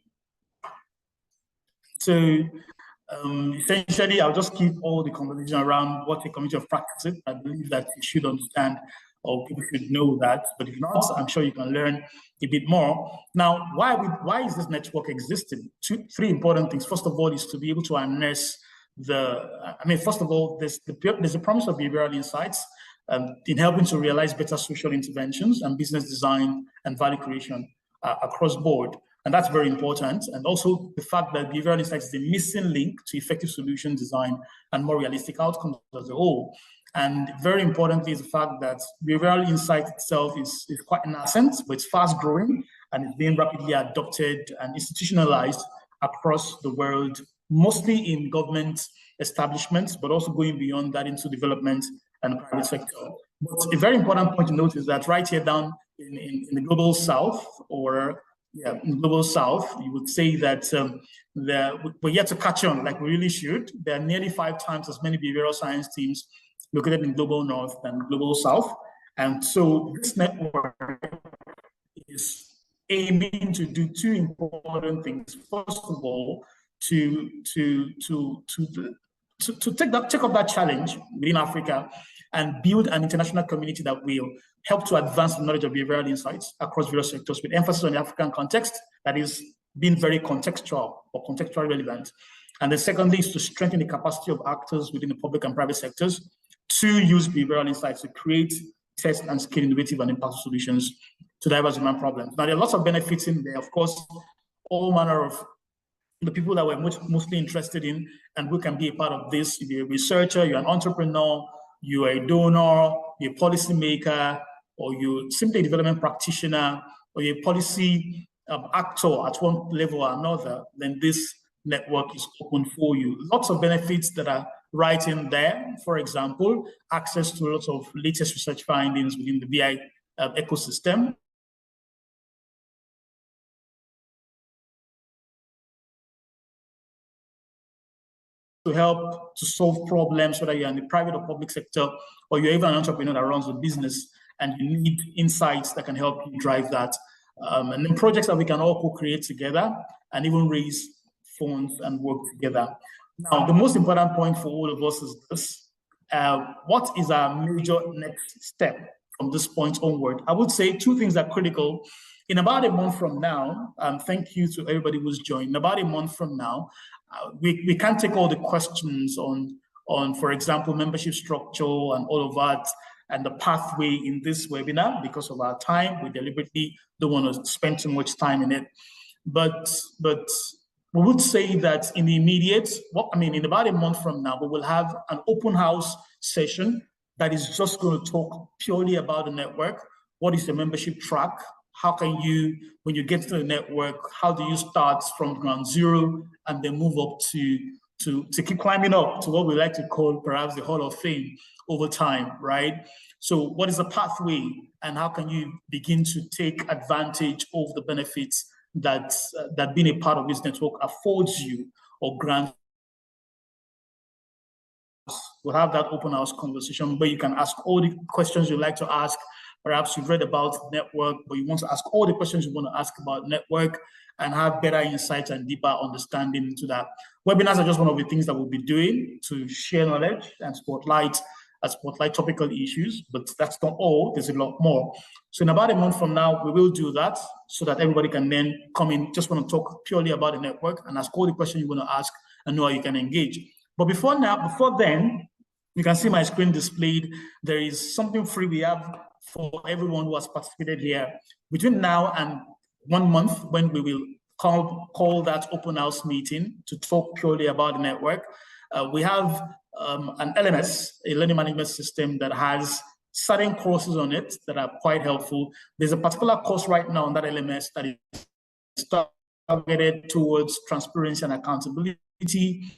[SPEAKER 1] essentially, I'll just keep all the conversation around what a community of practice is. I believe that you should understand, or people should know that, but if not, I'm sure you can learn a bit more. Now, why is this network existing? Three important things. First of all, is to be able to harness first of all, there's a promise of behavioral insights in helping to realize better social interventions and business design and value creation across board. And that's very important. And also the fact that behavioral insights is the missing link to effective solution design and more realistic outcomes as a whole. And very importantly is the fact that behavioral insight itself is quite nascent, but it's fast growing and it's being rapidly adopted and institutionalized across the world, mostly in government establishments, but also going beyond that into development and the private sector. But a very important point to note is that right here down in the global south, or in the global south, you would say that we're yet to catch on like we really should. There are nearly 5 times as many behavioral science teams located in global north than global south. And so this network is aiming to do 2 important things. First of all, to take up that challenge within Africa and build an international community that will help to advance the knowledge of behavioral insights across various sectors, with emphasis on the African context that is being very contextual or contextually relevant. And then secondly is to strengthen the capacity of actors within the public and private sectors to use behavioral insights to create, test, and scale innovative and impactful solutions to diverse human problems. Now, there are lots of benefits in there. Of course, all manner of the people that we're mostly interested in and who can be a part of this. If you're a researcher, you're an entrepreneur, you are a donor, you're a policymaker, or you're simply a development practitioner, or you're a policy actor at one level or another, then this network is open for you. Lots of benefits that are right in there. For example, access to lots of latest research findings within the BI ecosystem. To help to solve problems, whether you're in the private or public sector, or you're even an entrepreneur that runs a business and you need insights that can help you drive that. And then projects that we can all co-create together and even raise funds and work together. Now, the most important point for all of us is this. What is our major next step from this point onward? I would say 2 things are critical. In about a month from now, thank you to everybody who's joined. In about a month from now, we can't take all the questions on, for example, membership structure and all of that, and the pathway in this webinar because of our time. We deliberately don't want to spend too much time in it. But we would say that in the immediate, in about a month from now, we will have an open house session that is just going to talk purely about the network. What is the membership track? How can you, when you get to the network, how do you start from ground zero and then move up to keep climbing up to what we like to call perhaps the Hall of Fame over time, right? So what is the pathway and how can you begin to take advantage of the benefits that being a part of this network affords you or grants? We'll have that open house conversation where you can ask all the questions you'd like to ask. Perhaps you've read about network, but you want to ask all the questions you want to ask about network and have better insights and deeper understanding into that. Webinars are just one of the things that we'll be doing to share knowledge and spotlight topical issues, but that's not all. There's a lot more. So in about a month from now, we will do that so that everybody can then come in, just want to talk purely about the network and ask all the questions you want to ask and know how you can engage. But before then, you can see my screen displayed. There is something free we have for everyone who has participated here. Between now and 1 month, when we will call that open house meeting to talk purely about the network, we have an LMS, a learning management system that has certain courses on it that are quite helpful. There's a particular course right now on that LMS that is targeted towards transparency and accountability.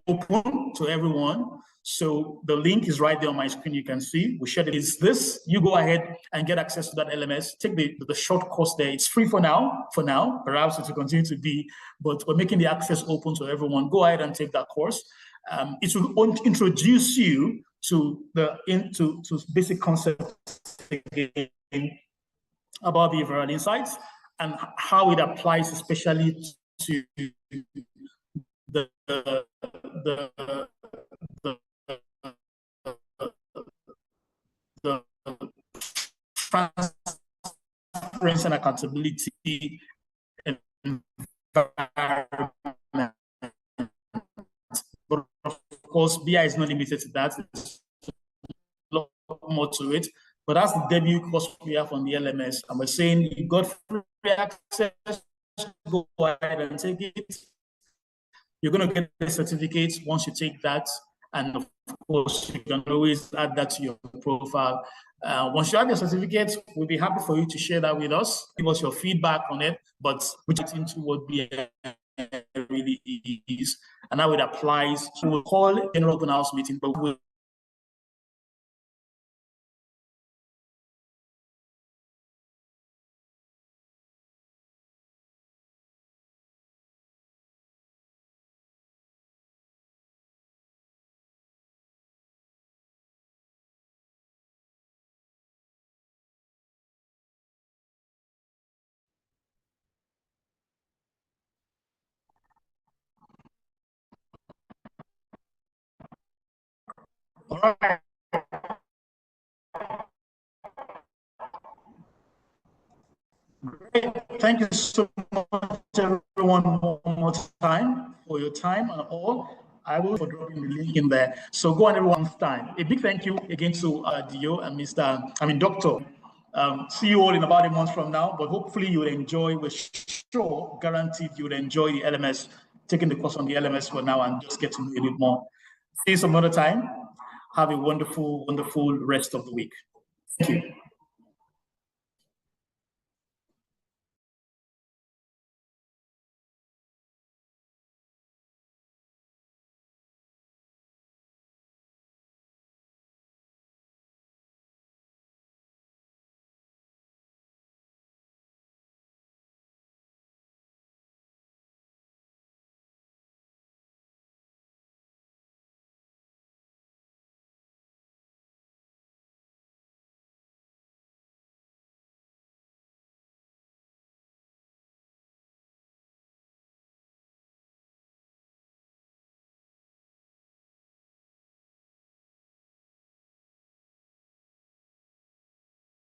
[SPEAKER 1] Open to everyone. So the link is right there on my screen. You can see we shared it. Is this? You go ahead and get access to that LMS. Take the short course there. It's free for now. Perhaps it will continue to be, but we're making the access open to everyone. Go ahead and take that course. It will introduce you to basic concepts about behavioral insights and how it applies, especially to the transparency and accountability environment. But of course, BI is not limited to that. There's a lot more to it. but that's the debut course we have on the LMS. And we're saying you got free access, go ahead and take it. You're going to get the certificate once you take that. And of course, you can always add that to your profile. Once you have your certificate, we'll be happy for you to share that with us. Give us your feedback on it, but which is into what BI really is. And how it applies. So we'll call a general open house meeting, but we'll all right. Great. Thank you so much, everyone, one more time for your time and all. I will for dropping the link in there. So go on everyone's time. A big thank you again to Dio and Dr. See you all in about a month from now, but hopefully you will enjoy, we're sure, guaranteed you will enjoy the LMS, taking the course on the LMS for now and just get to know a bit more. See you some other time. Have a wonderful, wonderful rest of the week. Thank you.